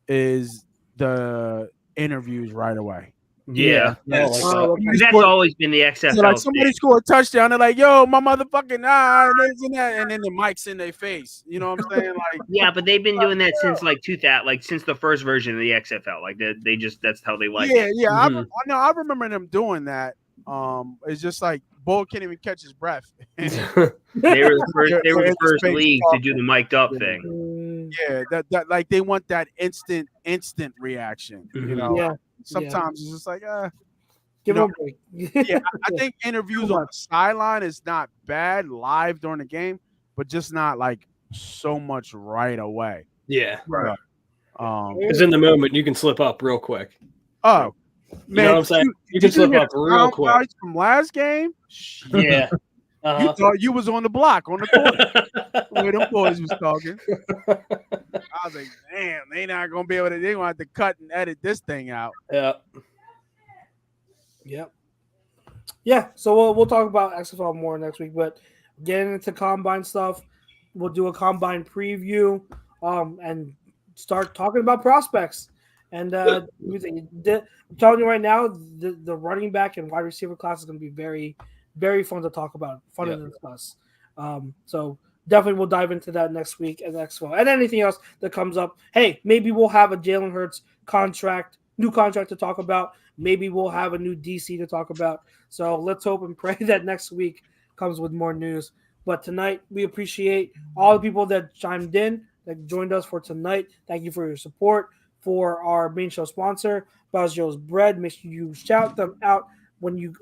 is the interviews right away. Yeah. Yes. That's always been the XFL. So like somebody score a touchdown, they're like, "Yo, my motherfucking and then the mic's in their face." You know what I'm saying? Like, yeah, but they've been doing that since like 2000, like since the first version of the XFL. Like they just that's how they like it. yeah. I remember them doing that. It's just like Bull can't even catch his breath. They were the first league to do the mic'd up thing. Yeah, that like they want that instant reaction. You know, Yeah. sometimes it's just like, give them a break. yeah, I think interviews on the sideline is not bad live during the game, but just not like so much right away. Yeah. Right. Because in the moment you can slip up real quick. Oh, man, You know what I'm saying? You can slip up real quick. From last game, Yeah. you thought you was on the block on the court where them boys was talking. I was like, damn, they not gonna be able to. They gonna have to cut and edit this thing out. Yeah. Yep. Yeah. So we'll talk about XFL more next week, but getting into combine stuff, we'll do a combine preview, and start talking about prospects. And I'm telling you right now, the running back and wide receiver class is going to be very, very fun to talk about, fun to discuss. So definitely we'll dive into that next week at XFL and anything else that comes up. Hey, maybe we'll have a Jalen Hurts new contract to talk about. Maybe we'll have a new DC to talk about. So let's hope and pray that next week comes with more news. But tonight, we appreciate all the people that chimed in, that joined us for tonight. Thank you for your support. For our main show sponsor, Bozjo's Bread, make sure you shout us out when you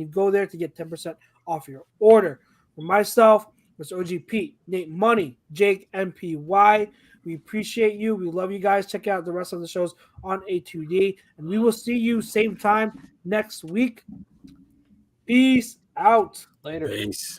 go there to get 10% off your order. For myself, Mr. OG Pete, Nate Money, Jake MPY, we appreciate you. We love you guys. Check out the rest of the shows on A2D, and we will see you same time next week. Peace out. Later. Peace.